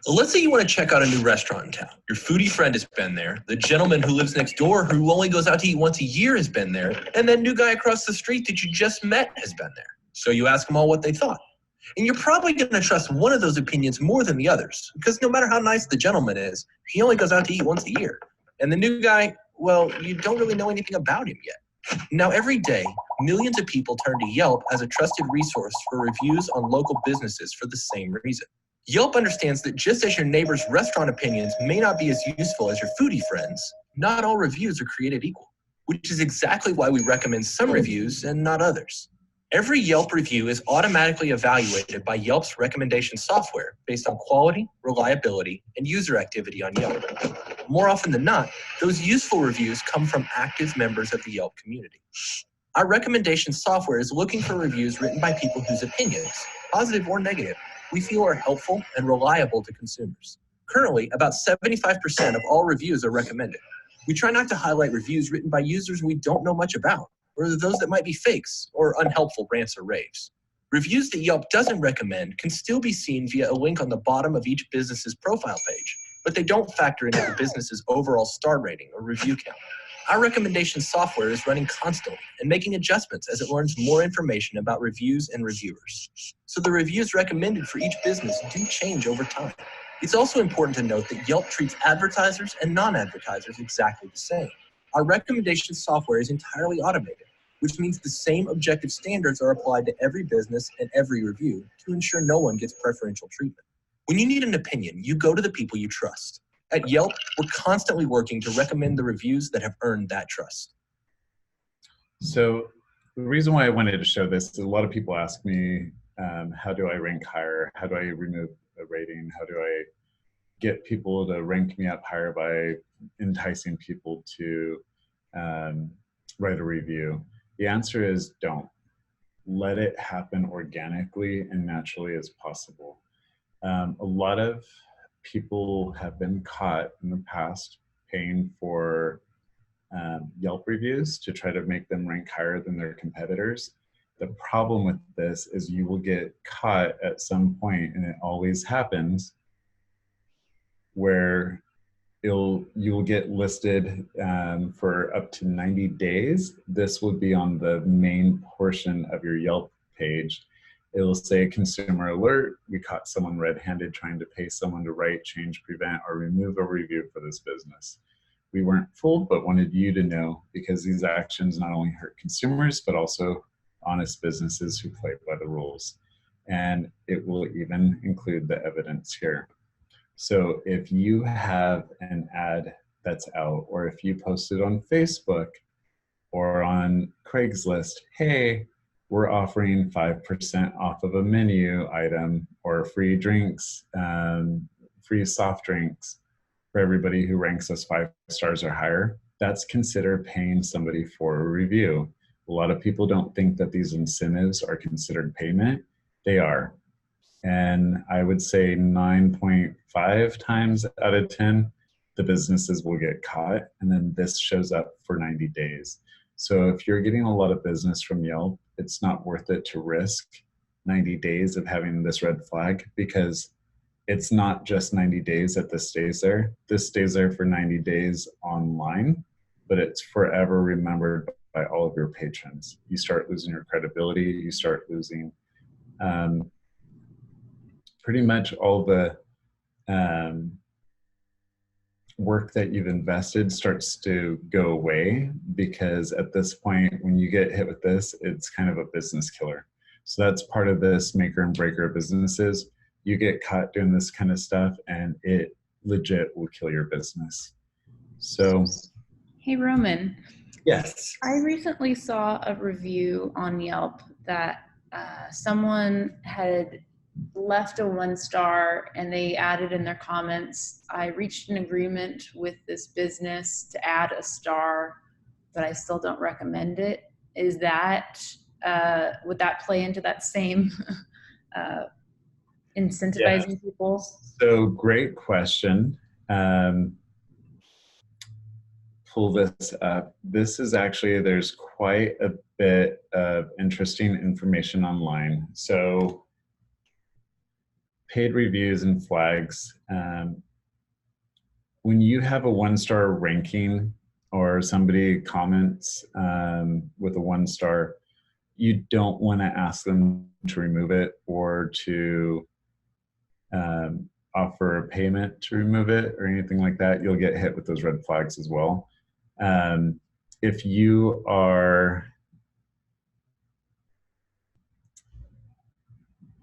Let's say you want to check out a new restaurant in town. Your foodie friend has been there. The gentleman who lives next door who only goes out to eat once a year has been there. And that new guy across the street that you just met has been there. So you ask them all what they thought. And you're probably going to trust one of those opinions more than the others, because no matter how nice the gentleman is, he only goes out to eat once a year. And the new guy, well, you don't really know anything about him yet. Now, every day, millions of people turn to Yelp as a trusted resource for reviews on local businesses for the same reason. Yelp understands that just as your neighbor's restaurant opinions may not be as useful as your foodie friends, not all reviews are created equal, which is exactly why we recommend some reviews and not others. Every Yelp review is automatically evaluated by Yelp's recommendation software based on quality, reliability, and user activity on Yelp. More often than not, those useful reviews come from active members of the Yelp community. Our recommendation software is looking for reviews written by people whose opinions, positive or negative, we feel are helpful and reliable to consumers. Currently, about 75% of all reviews are recommended. We try not to highlight reviews written by users we don't know much about, or those that might be fakes or unhelpful rants or raves. Reviews that Yelp doesn't recommend can still be seen via a link on the bottom of each business's profile page, but they don't factor into the business's overall star rating or review count. Our recommendation software is running constantly and making adjustments as it learns more information about reviews and reviewers. So the reviews recommended for each business do change over time. It's also important to note that Yelp treats advertisers and non-advertisers exactly the same. Our recommendation software is entirely automated, which means the same objective standards are applied to every business and every review to ensure no one gets preferential treatment. When you need an opinion, you go to the people you trust. At Yelp, we're constantly working to recommend the reviews that have earned that trust. So the reason why I wanted to show this is a lot of people ask me, how do I rank higher? How do I remove a rating? How do I get people to rank me up higher by enticing people to write a review? The answer is don't. Let it happen organically and naturally as possible. A lot of people have been caught in the past paying for Yelp reviews to try to make them rank higher than their competitors. The problem with this is you will get caught at some point, and it always happens, where you will get listed for up to 90 days. This would be on the main portion of your Yelp page. It will say consumer alert. We caught someone red-handed trying to pay someone to write, change, prevent, or remove a review for this business. We weren't fooled, but wanted you to know, because these actions not only hurt consumers, but also honest businesses who play by the rules. And it will even include the evidence here. So if you have an ad that's out, or if you post it on Facebook or on Craigslist, hey, we're offering 5% off of a menu item, or free drinks, free soft drinks for everybody who ranks us 5 stars or higher, that's considered paying somebody for a review. A lot of people don't think that these incentives are considered payment. They are. And I would say 9.5 times out of 10, the businesses will get caught, and then this shows up for 90 days. So if you're getting a lot of business from Yelp, it's not worth it to risk 90 days of having this red flag, because it's not just 90 days that this stays there. This stays there for 90 days online, but it's forever remembered by all of your patrons. You start losing your credibility, you start losing pretty much all the work that you've invested starts to go away, because at this point, when you get hit with this, it's kind of a business killer. So that's part of this maker and breaker of businesses. You get caught doing this kind of stuff and it legit will kill your business. So, Hey, Roman. yes. I recently saw a review on Yelp that someone had left a 1-star and they added in their comments, I reached an agreement with this business to add a star, but I still don't recommend it. Is that, would that play into that same incentivizing people? So great question. Pull this up. This is actually, there's quite a bit of interesting information online. So paid reviews and flags. When you have a 1-star ranking or somebody comments with a 1-star, you don't want to ask them to remove it or to offer a payment to remove it or anything like that. You'll get hit with those red flags as well. If you are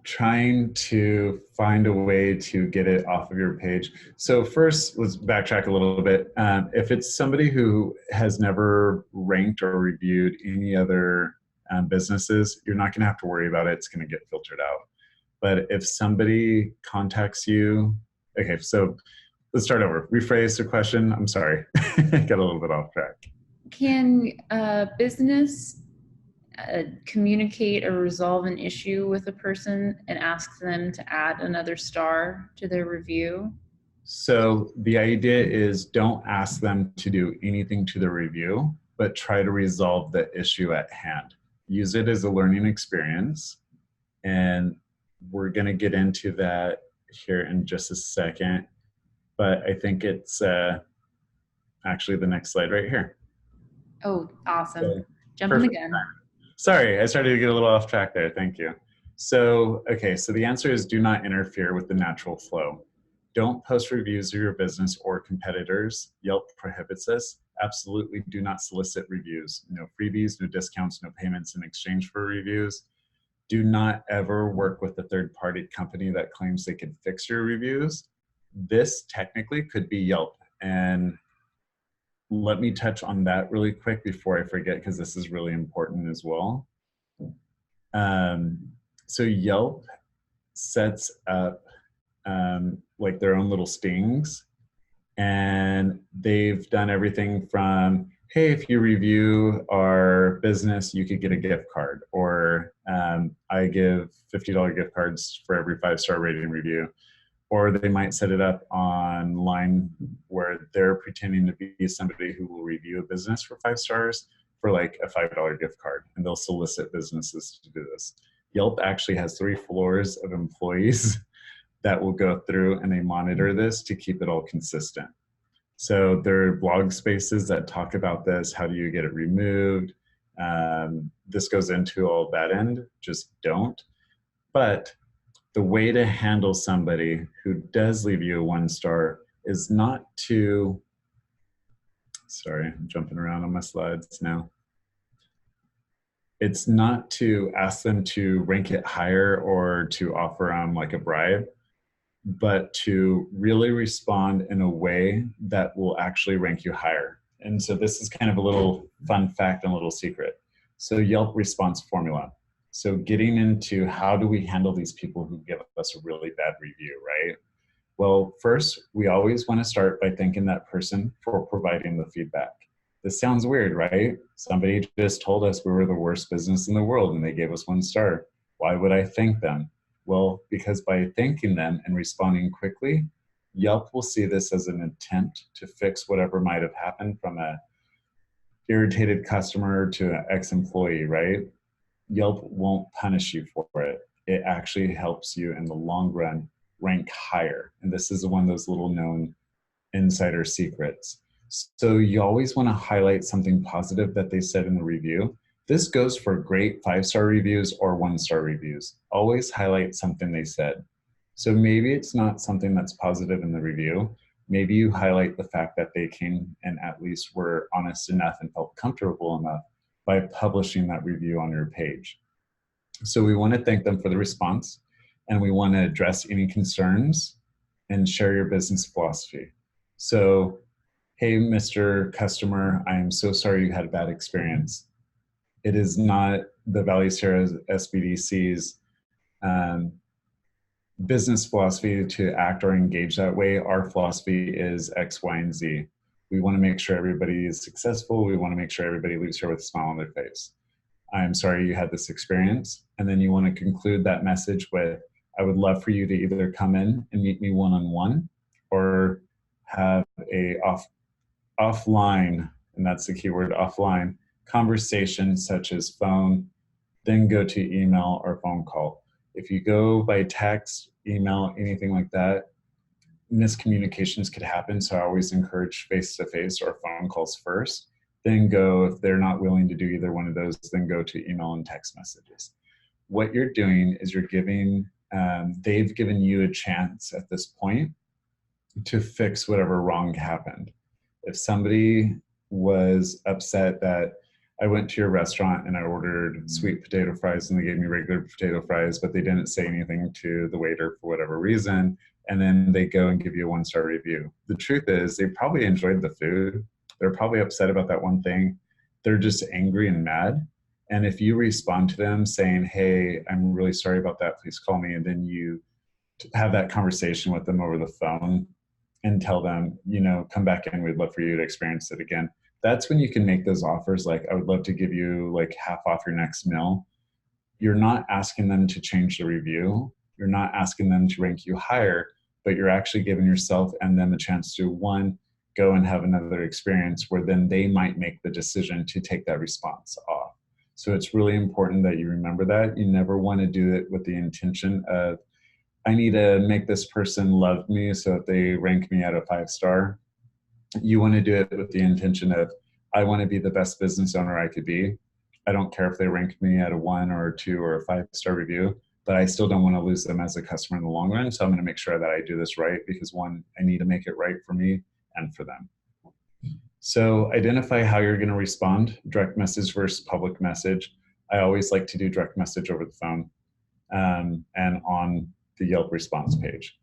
trying to find a way to get it off of your page. So first, let's backtrack a little bit. If it's somebody who has never ranked or reviewed any other businesses, you're not going to have to worry about it. It's going to get filtered out. But if somebody contacts you, okay, so let's start over. Rephrase the question. I'm sorry. Got a little bit off track. Can a business communicate or resolve an issue with a person and ask them to add another star to their review? So the idea is don't ask them to do anything to the review, but try to resolve the issue at hand. Use it as a learning experience. And we're going to get into that here in just a second. But I think it's actually the next slide right here. Oh, awesome. So, jumping the gun. Sorry, I started to get a little off track there. Thank you. So, okay, so the answer is do not interfere with the natural flow. Don't post reviews of your business or competitors. Yelp prohibits this. Absolutely do not solicit reviews. No freebies, no discounts, no payments in exchange for reviews. Do not ever work with a third-party company that claims they can fix your reviews. This technically could be Yelp. And let me touch on that really quick before I forget, because this is really important as well. So Yelp sets up like their own little stings, and they've done everything from, hey, if you review our business, you could get a gift card, or I give $50 gift cards for every 5-star rating review. Or they might set it up online where they're pretending to be somebody who will review a business for 5 stars for like a $5 gift card, and they'll solicit businesses to do this. Yelp actually has 3 floors of employees that will go through and they monitor this to keep it all consistent. So there are blog spaces that talk about this. How do you get it removed? This goes into all that end, just don't. But the way to handle somebody who does leave you a 1-star is not to, sorry, I'm jumping around on my slides now. It's not to ask them to rank it higher or to offer them like a bribe, but to really respond in a way that will actually rank you higher. And so this is kind of a little fun fact and a little secret. So Yelp response formula. So getting into how do we handle these people who give us a really bad review, right? Well, first, we always want to start by thanking that person for providing the feedback. This sounds weird, right? Somebody just told us we were the worst business in the world and they gave us 1 star. Why would I thank them? Well, because by thanking them and responding quickly, Yelp will see this as an attempt to fix whatever might have happened from a irritated customer to an ex-employee, right? Yelp won't punish you for it. It actually helps you in the long run rank higher. And this is one of those little known insider secrets. So you always want to highlight something positive that they said in the review. This goes for great 5-star reviews or 1-star reviews. Always highlight something they said. So maybe it's not something that's positive in the review. Maybe you highlight the fact that they came and at least were honest enough and felt comfortable enough by publishing that review on your page. So we want to thank them for the response, and we want to address any concerns and share your business philosophy. So, hey, Mr. Customer, I am so sorry you had a bad experience. It is not the Valley Sierra SBDC's business philosophy to act or engage that way. Our philosophy is X, Y, and Z. We want to make sure everybody is successful. We want to make sure everybody leaves here with a smile on their face. I'm sorry you had this experience. And then you want to conclude that message with, I would love for you to either come in and meet me one-on-one or have a offline, and that's the keyword, offline, conversation such as phone, then go to email or phone call. If you go by text, email, anything like that, miscommunications could happen. So I always encourage face-to-face or phone calls first. Then go, if they're not willing to do either one of those, then go to email and text messages. What you're doing is you're giving, they've given you a chance at this point to fix whatever wrong happened. If somebody was upset that I went to your restaurant and I ordered sweet potato fries and they gave me regular potato fries, but they didn't say anything to the waiter for whatever reason, and then they go and give you a 1-star review. The truth is they probably enjoyed the food. They're probably upset about that one thing. They're just angry and mad. And if you respond to them saying, hey, I'm really sorry about that, please call me, and then you have that conversation with them over the phone and tell them, you know, come back in, we'd love for you to experience it again. That's when you can make those offers like, I would love to give you like half off your next meal. You're not asking them to change the review. You're not asking them to rank you higher, but you're actually giving yourself and them a chance to, one, go and have another experience where then they might make the decision to take that response off. So it's really important that you remember that. You never want to do it with the intention of, I need to make this person love me so that they rank me at a 5-star. You want to do it with the intention of, I want to be the best business owner I could be. I don't care if they rank me at a 1 or a 2 or a 5-star review, but I still don't want to lose them as a customer in the long run. So I'm going to make sure that I do this right because, one, I need to make it right for me and for them. So identify how you're going to respond, direct message versus public message. I always like to do direct message over the phone and on the Yelp response page.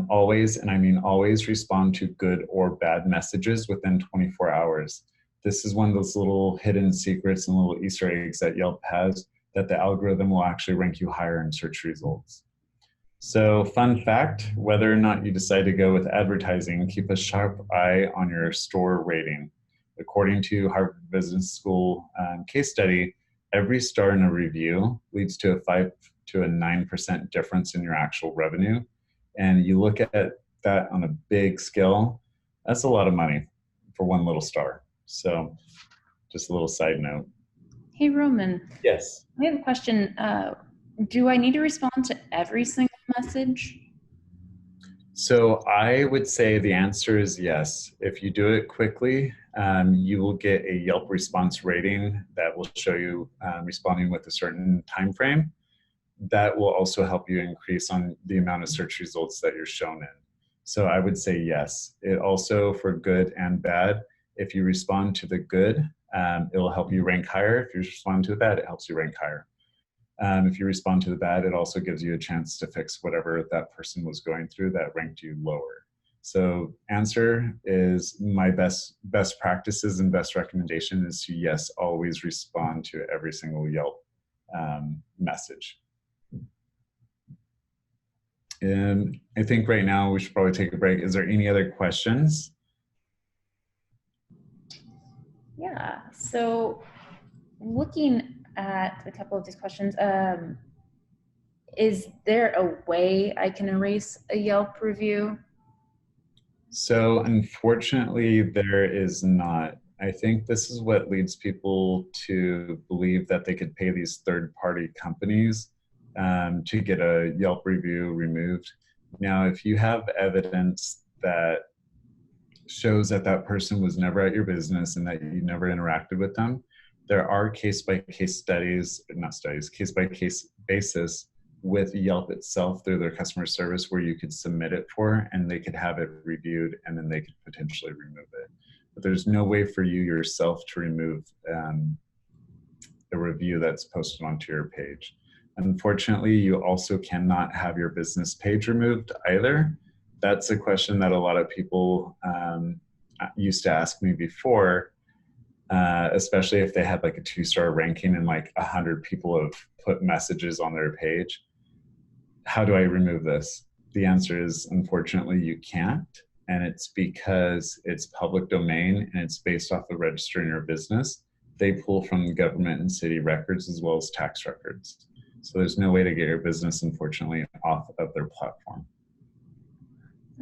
Always, and I mean always, respond to good or bad messages within 24 hours. This is one of those little hidden secrets and little Easter eggs that Yelp has, that the algorithm will actually rank you higher in search results. So fun fact, whether or not you decide to go with advertising, keep a sharp eye on your store rating. According to Harvard Business School case study, every star in a review leads to a 5 to a 9% difference in your actual revenue. And you look at that on a big scale, that's a lot of money for one little star. So just a little side note. Hey, Roman. Yes. I have a question. Do I need to respond to every single message? So I would say the answer is yes. If you do it quickly, you will get a Yelp response rating that will show you responding with a certain time frame. That will also help you increase on the amount of search results that you're shown in. So I would say yes. It also, for good and bad, if you respond to the good, it'll help you rank higher. If you respond to the bad, it helps you rank higher. If you respond to the bad, it also gives you a chance to fix whatever that person was going through that ranked you lower. So answer is, my best practices and best recommendation is to, yes, always respond to every single Yelp message. And I think right now we should probably take a break. Is there any other questions? Yeah, so looking at a couple of these questions, is there a way I can erase a Yelp review? So unfortunately, there is not. I think this is what leads people to believe that they could pay these third-party companies to get a Yelp review removed. Now, if you have evidence that shows that that person was never at your business and that you never interacted with them, there are case-by-case studies, not studies, case-by-case basis with Yelp itself through their customer service where you could submit it for and they could have it reviewed and then they could potentially remove it. But there's no way for you yourself to remove a review that's posted onto your page. Unfortunately, you also cannot have your business page removed either. That's a question that a lot of people used to ask me before, especially if they had like a 2-star ranking and like 100 people have put messages on their page, how do I remove this? The answer is, unfortunately, you can't. And it's because it's public domain and it's based off the register in your business. They pull from the government and city records as well as tax records. So there's no way to get your business, unfortunately, off of their platform.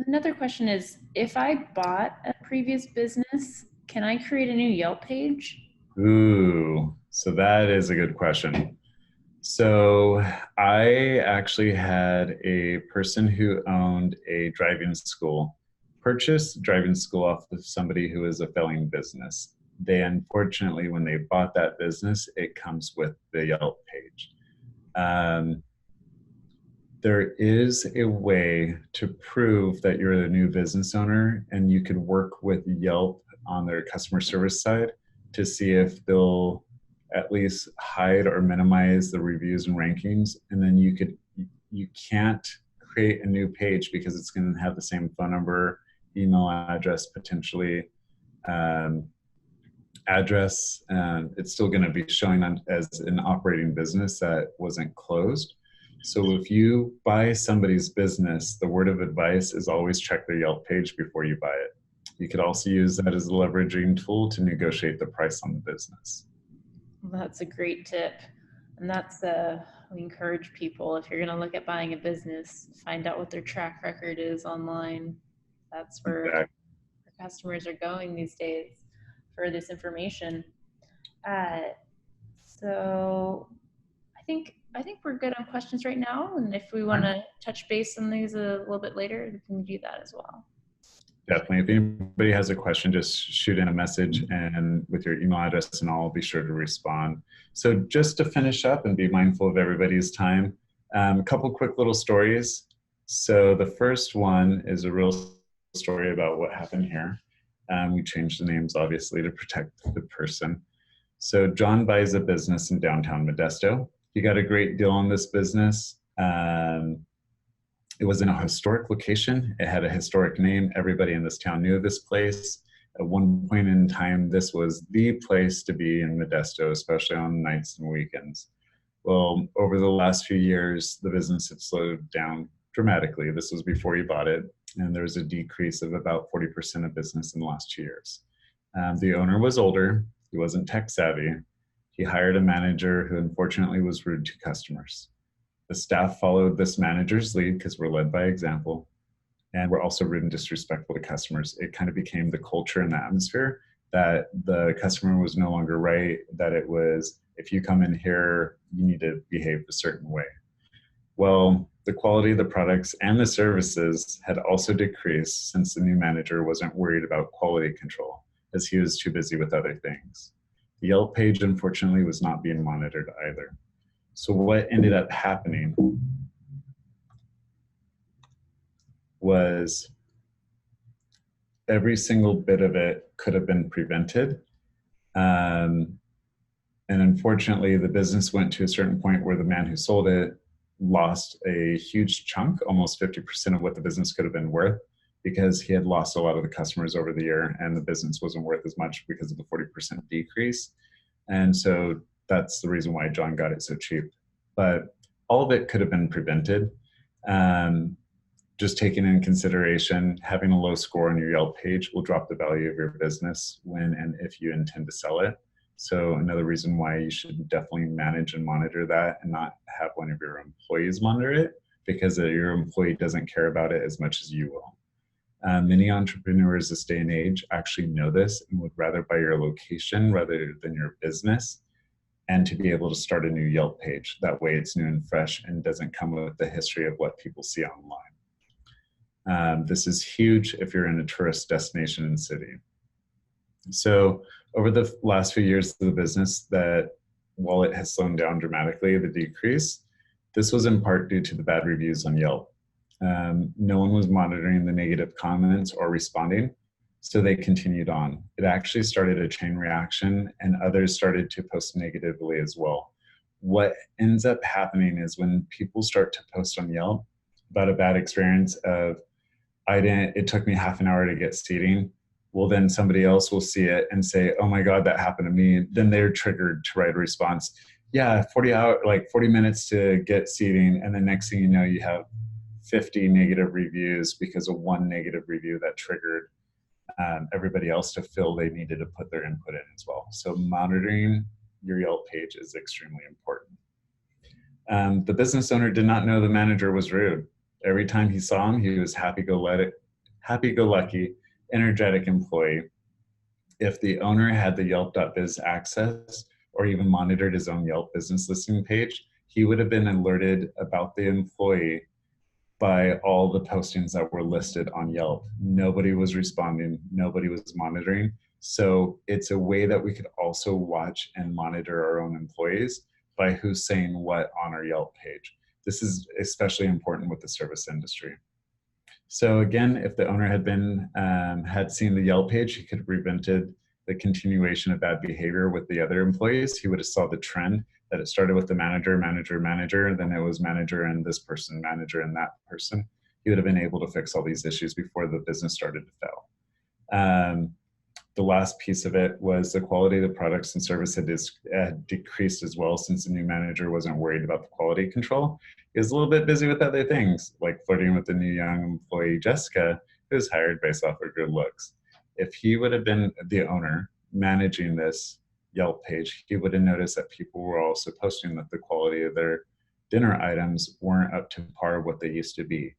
Another question is, if I bought a previous business, can I create a new Yelp page? Ooh, so that is a good question. So I actually had a person who owned a driving school purchase driving school off of somebody who is a failing business. They unfortunately, when they bought that business, it comes with the Yelp page. There is a way to prove that you're a new business owner, and you could work with Yelp on their customer service side to see if they'll at least hide or minimize the reviews and rankings. And then you can't create a new page because it's going to have the same phone number, email address, potentially address, and it's still going to be showing on as an operating business that wasn't closed. So if you buy somebody's business, the word of advice is always check their Yelp page before you buy it. You could also use that as a leveraging tool to negotiate the price on the business. That's a great tip. And that's, we encourage people, if you're going to look at buying a business, find out what their track record is online. That's where Exactly. our customers are going these days for this information. So I think we're good on questions right now. And if we want to touch base on these a little bit later, we can do that as well. Definitely. If anybody has a question, just shoot in a message and with your email address and I'll be sure to respond. So just to finish up and be mindful of everybody's time, a couple quick little stories. So the first one is a real story about what happened here. We changed the names, obviously, to protect the person. So John buys a business in downtown Modesto. He got a great deal on this business. It was in a historic location. It had a historic name. Everybody in this town knew this place. At one point in time, this was the place to be in Modesto, especially on nights and weekends. Well, over the last few years, the business had slowed down dramatically. This was before he bought it. And there was a decrease of about 40% of business in the last 2 years. The owner was older. He wasn't tech savvy. He hired a manager who unfortunately was rude to customers. The staff followed this manager's lead because we're led by example, and we're also rude and disrespectful to customers. It kind of became the culture and the atmosphere that the customer was no longer right, that it was, if you come in here, you need to behave a certain way. Well, the quality of the products and the services had also decreased since the new manager wasn't worried about quality control, as he was too busy with other things. The Yelp page, unfortunately, was not being monitored either. So what ended up happening was every single bit of it could have been prevented. And unfortunately, the business went to a certain point where the man who sold it lost a huge chunk, almost 50% of what the business could have been worth, because he had lost a lot of the customers over the year and the business wasn't worth as much because of the 40% decrease. And so that's the reason why John got it so cheap. But all of it could have been prevented. Just taking in consideration, having a low score on your Yelp page will drop the value of your business when and if you intend to sell it. So another reason why you should definitely manage and monitor that and not have one of your employees monitor it, because your employee doesn't care about it as much as you will. Many entrepreneurs this day and age actually know this and would rather buy your location rather than your business, and to be able to start a new Yelp page. That way it's new and fresh and doesn't come with the history of what people see online. This is huge if you're in a tourist destination and city. So over the last few years of the business, that while it has slowed down dramatically, the decrease, this was in part due to the bad reviews on Yelp. No one was monitoring the negative comments or responding, so they continued on. It actually started a chain reaction and others started to post negatively as well. What ends up happening is when people start to post on Yelp about a bad experience of, it took me half an hour to get seating, Well, then somebody else will see it and say, oh my God, that happened to me. Then they're triggered to write a response. Yeah, 40 minutes to get seating. And the next thing you know, you have 50 negative reviews because of one negative review that triggered everybody else to feel they needed to put their input in as well. So monitoring your Yelp page is extremely important. The business owner did not know the manager was rude. Every time he saw him, he was happy-go-lucky, energetic employee. If the owner had the Yelp.biz access or even monitored his own Yelp business listing page, he would have been alerted about the employee by all the postings that were listed on Yelp. Nobody was responding, nobody was monitoring. So it's a way that we could also watch and monitor our own employees by who's saying what on our Yelp page. This is especially important with the service industry. So again, if the owner had seen the Yelp page, he could have prevented the continuation of bad behavior with the other employees. He would have saw the trend that it started with the manager, then it was manager and this person, manager and that person. He would have been able to fix all these issues before the business started to fail. The last piece of it was the quality of the products and service had decreased as well, since the new manager wasn't worried about the quality control. He was a little bit busy with other things, like flirting with the new young employee, Jessica, who was hired based off her good looks. If he would have been the owner managing this Yelp page, he would have noticed that people were also posting that the quality of their dinner items weren't up to par what they used to be.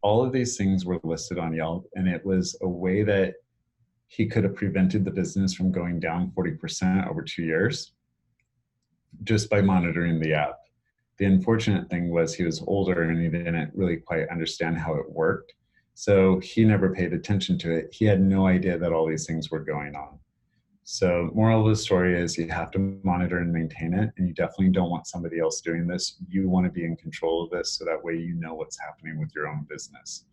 All of these things were listed on Yelp, and it was a way that he could have prevented the business from going down 40% over 2 years just by monitoring the app. The unfortunate thing was he was older and he didn't really quite understand how it worked. So he never paid attention to it. He had no idea that all these things were going on. So moral of the story is you have to monitor and maintain it, and you definitely don't want somebody else doing this. You want to be in control of this so that way you know what's happening with your own business.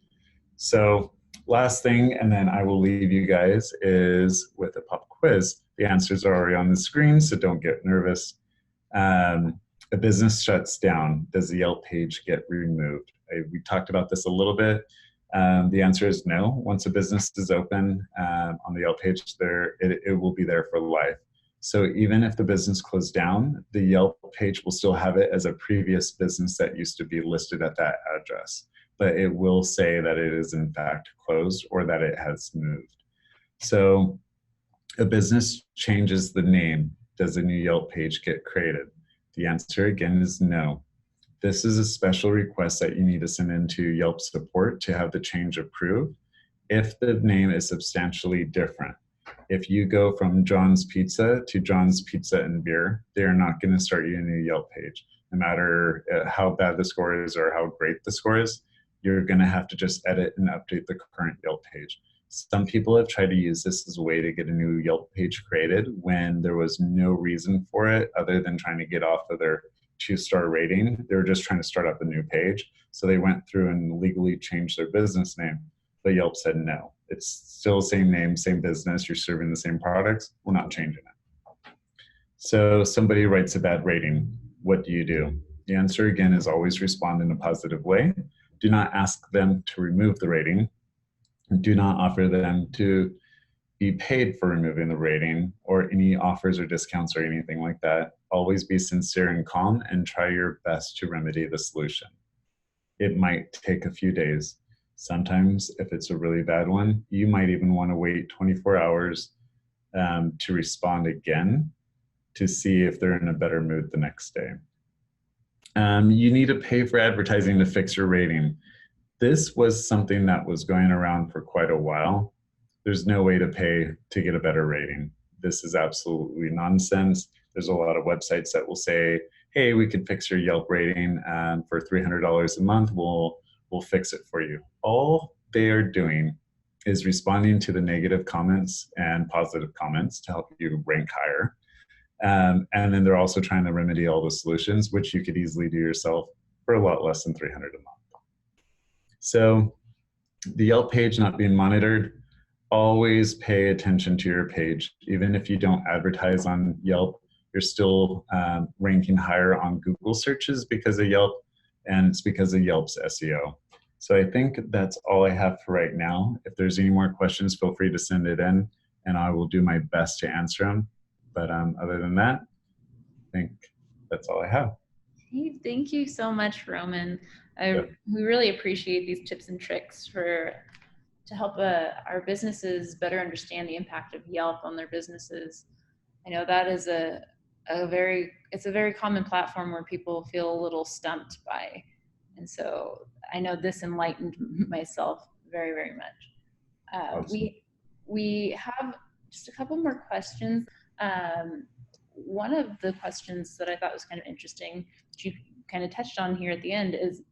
So last thing, and then I will leave you guys, is with a pop quiz. The answers are already on the screen, so don't get nervous. A business shuts down. Does the Yelp page get removed? We talked about this a little bit. The answer is no. Once a business is open on the Yelp page, it will be there for life. So even if the business closed down, the Yelp page will still have it as a previous business that used to be listed at that address. But it will say that it is in fact closed or that it has moved. So a business changes the name. Does a new Yelp page get created? The answer again is no. This is a special request that you need to send into Yelp support to have the change approved if the name is substantially different. If you go from John's Pizza to John's Pizza and Beer, they're not going to start you a new Yelp page. No matter how bad the score is or how great the score is, you're going to have to just edit and update the current Yelp page. Some people have tried to use this as a way to get a new Yelp page created when there was no reason for it other than trying to get off of their 2-star rating. They were just trying to start up a new page. So they went through and legally changed their business name. But Yelp said no. It's still the same name, same business. You're serving the same products. We're not changing it. So somebody writes a bad rating. What do you do? The answer again is always respond in a positive way. Do not ask them to remove the rating. Do not offer them to be paid for removing the rating or any offers or discounts or anything like that. Always be sincere and calm and try your best to remedy the solution. It might take a few days. Sometimes if it's a really bad one, you might even want to wait 24 hours to respond again to see if they're in a better mood the next day. You need to pay for advertising to fix your rating. This was something that was going around for quite a while. There's no way to pay to get a better rating. This is absolutely nonsense. There's a lot of websites that will say, hey, we could fix your Yelp rating for $300 a month. We'll fix it for you. All they are doing is responding to the negative comments and positive comments to help you rank higher. And then they're also trying to remedy all the solutions, which you could easily do yourself for a lot less than $300 a month. So the Yelp page not being monitored, always pay attention to your page. Even if you don't advertise on Yelp, you're still ranking higher on Google searches because of Yelp, and it's because of Yelp's SEO. So I think that's all I have for right now. If there's any more questions, feel free to send it in and I will do my best to answer them. But other than that, I think that's all I have. Hey, thank you so much, Roman. Yep. We really appreciate these tips and tricks to help our businesses better understand the impact of Yelp on their businesses. I know that is it's a very common platform where people feel a little stumped by. And so I know this enlightened myself very, very much. Awesome. We have just a couple more questions. One of the questions that I thought was kind of interesting, which you kind of touched on here at the end, is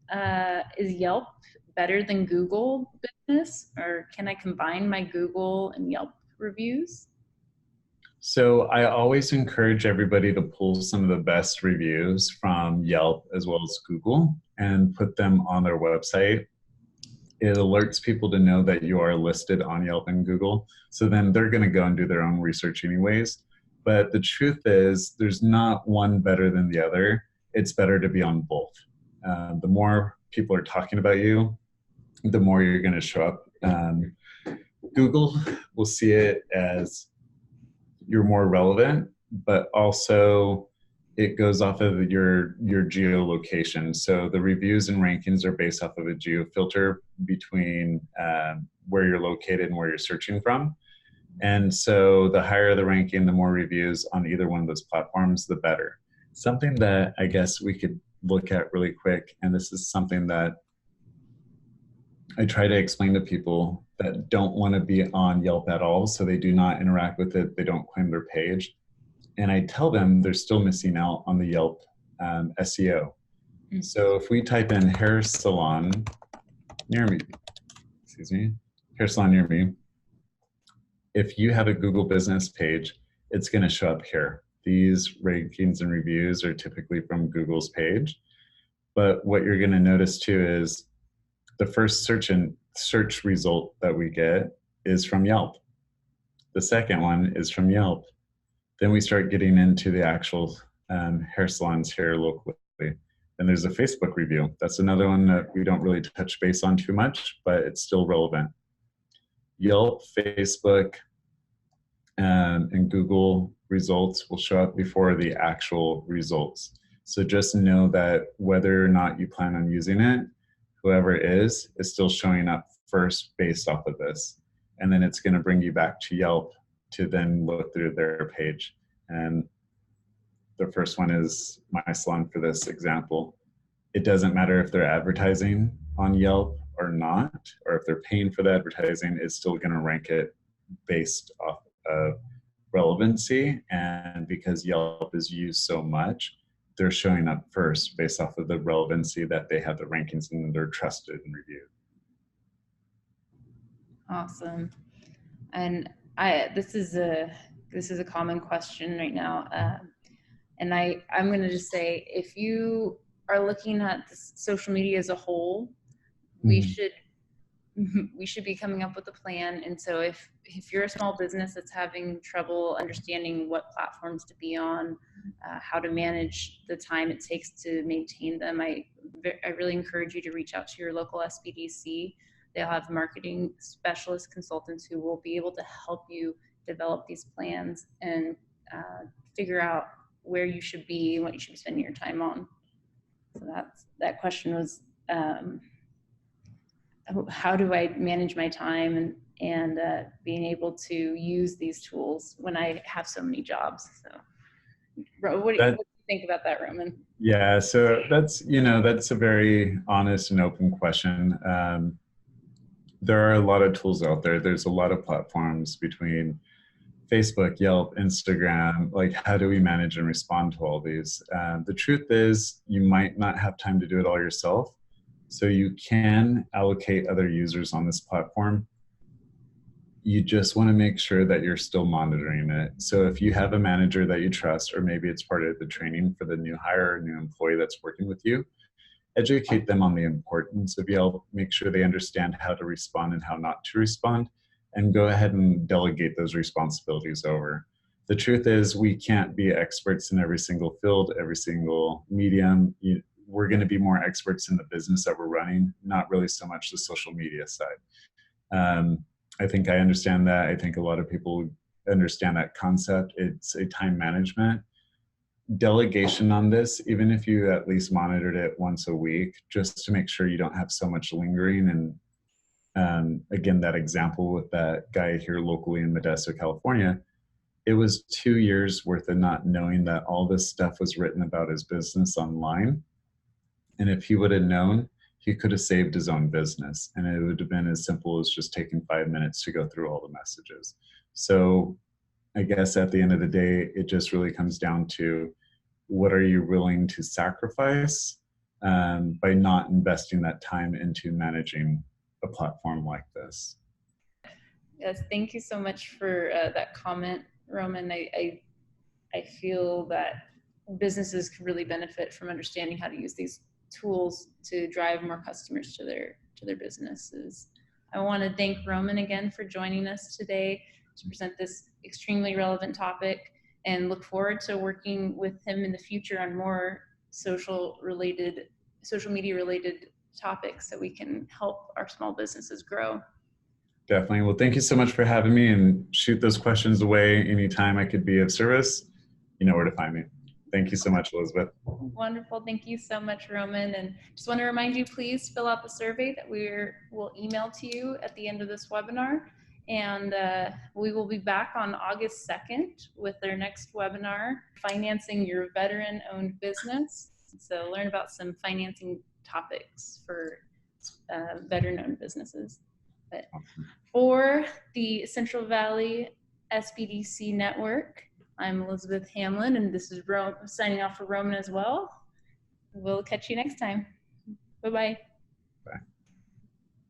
Yelp better than Google Business, or can I combine my Google and Yelp reviews? So I always encourage everybody to pull some of the best reviews from Yelp as well as Google and put them on their website. It alerts people to know that you are listed on Yelp and Google. So then they're going to go and do their own research anyways. But the truth is, there's not one better than the other. It's better to be on both. The more people are talking about you, the more you're going to show up. Google will see it as you're more relevant, but also it goes off of your geolocation. So the reviews and rankings are based off of a geo filter between where you're located and where you're searching from. And so the higher the ranking, the more reviews on either one of those platforms, the better. Something that I guess we could look at really quick, and this is something that I try to explain to people that don't want to be on Yelp at all, so they do not interact with it, they don't claim their page. And I tell them they're still missing out on the Yelp SEO. So if we type in hair salon near me, hair salon near me, if you have a Google business page, it's going to show up here. These rankings and reviews are typically from Google's page. But what you're going to notice too is the first search result that we get is from Yelp. The second one is from Yelp. Then we start getting into the actual hair salons here locally. And there's a Facebook review. That's another one that we don't really touch base on too much, but it's still relevant. Yelp, Facebook, and Google results will show up before the actual results. So just know that whether or not you plan on using it, whoever it is still showing up first based off of this. And then it's going to bring you back to Yelp to then look through their page. And the first one is my salon for this example. It doesn't matter if they're advertising on Yelp or not, or if they're paying for the advertising, it's still going to rank it based off of relevancy. And because Yelp is used so much, they're showing up first based off of the relevancy that they have the rankings and they're trusted and reviewed. Awesome. And this is a common question right now. And I'm going to just say, if you are looking at the social media as a whole, we should be coming up with a plan. And so if you're a small business that's having trouble understanding what platforms to be on, how to manage the time it takes to maintain them, I really encourage you to reach out to your local SBDC. They'll have marketing specialist consultants who will be able to help you develop these plans and figure out where you should be and what you should be spending your time on. So that question was, how do I manage my time and being able to use these tools when I have so many jobs? So what do you think about that, Roman? Yeah, so that's a very honest and open question. There are a lot of tools out there. There's a lot of platforms between Facebook, Yelp, Instagram. Like, how do we manage and respond to all these? The truth is, you might not have time to do it all yourself. So you can allocate other users on this platform. You just want to make sure that you're still monitoring it. So if you have a manager that you trust, or maybe it's part of the training for the new hire or new employee that's working with you, educate them on the importance of Yelp, make sure they understand how to respond and how not to respond, and go ahead and delegate those responsibilities over. The truth is, we can't be experts in every single field, every single medium. we're going to be more experts in the business that we're running, not really so much the social media side. I think I understand that. I think a lot of people understand that concept. It's a time management delegation on this, even if you at least monitored it once a week, just to make sure you don't have so much lingering. And again, that example with that guy here locally in Modesto, California, it was 2 years worth of not knowing that all this stuff was written about his business online. And if he would have known, he could have saved his own business, and it would have been as simple as just taking 5 minutes to go through all the messages. So I guess at the end of the day, it just really comes down to what are you willing to sacrifice by not investing that time into managing a platform like this. Yes, thank you so much for that comment, Roman. I feel that businesses can really benefit from understanding how to use these tools to drive more customers to their businesses. I want to thank Roman again for joining us today to present this extremely relevant topic, and look forward to working with him in the future on more social media related topics so we can help our small businesses grow. Definitely. Well, thank you so much for having me, and shoot those questions away anytime I could be of service. You know where to find me. Thank you so much, Elizabeth. Wonderful. Thank you so much, Roman. And just want to remind you, please fill out the survey that we'll email to you at the end of this webinar. And we will be back on August 2nd with our next webinar, Financing Your Veteran-Owned Business. So learn about some financing topics for veteran-owned businesses. But for the Central Valley SBDC Network, I'm Elizabeth Hamlin, and this is signing off for Roman as well. We'll catch you next time. Bye-bye.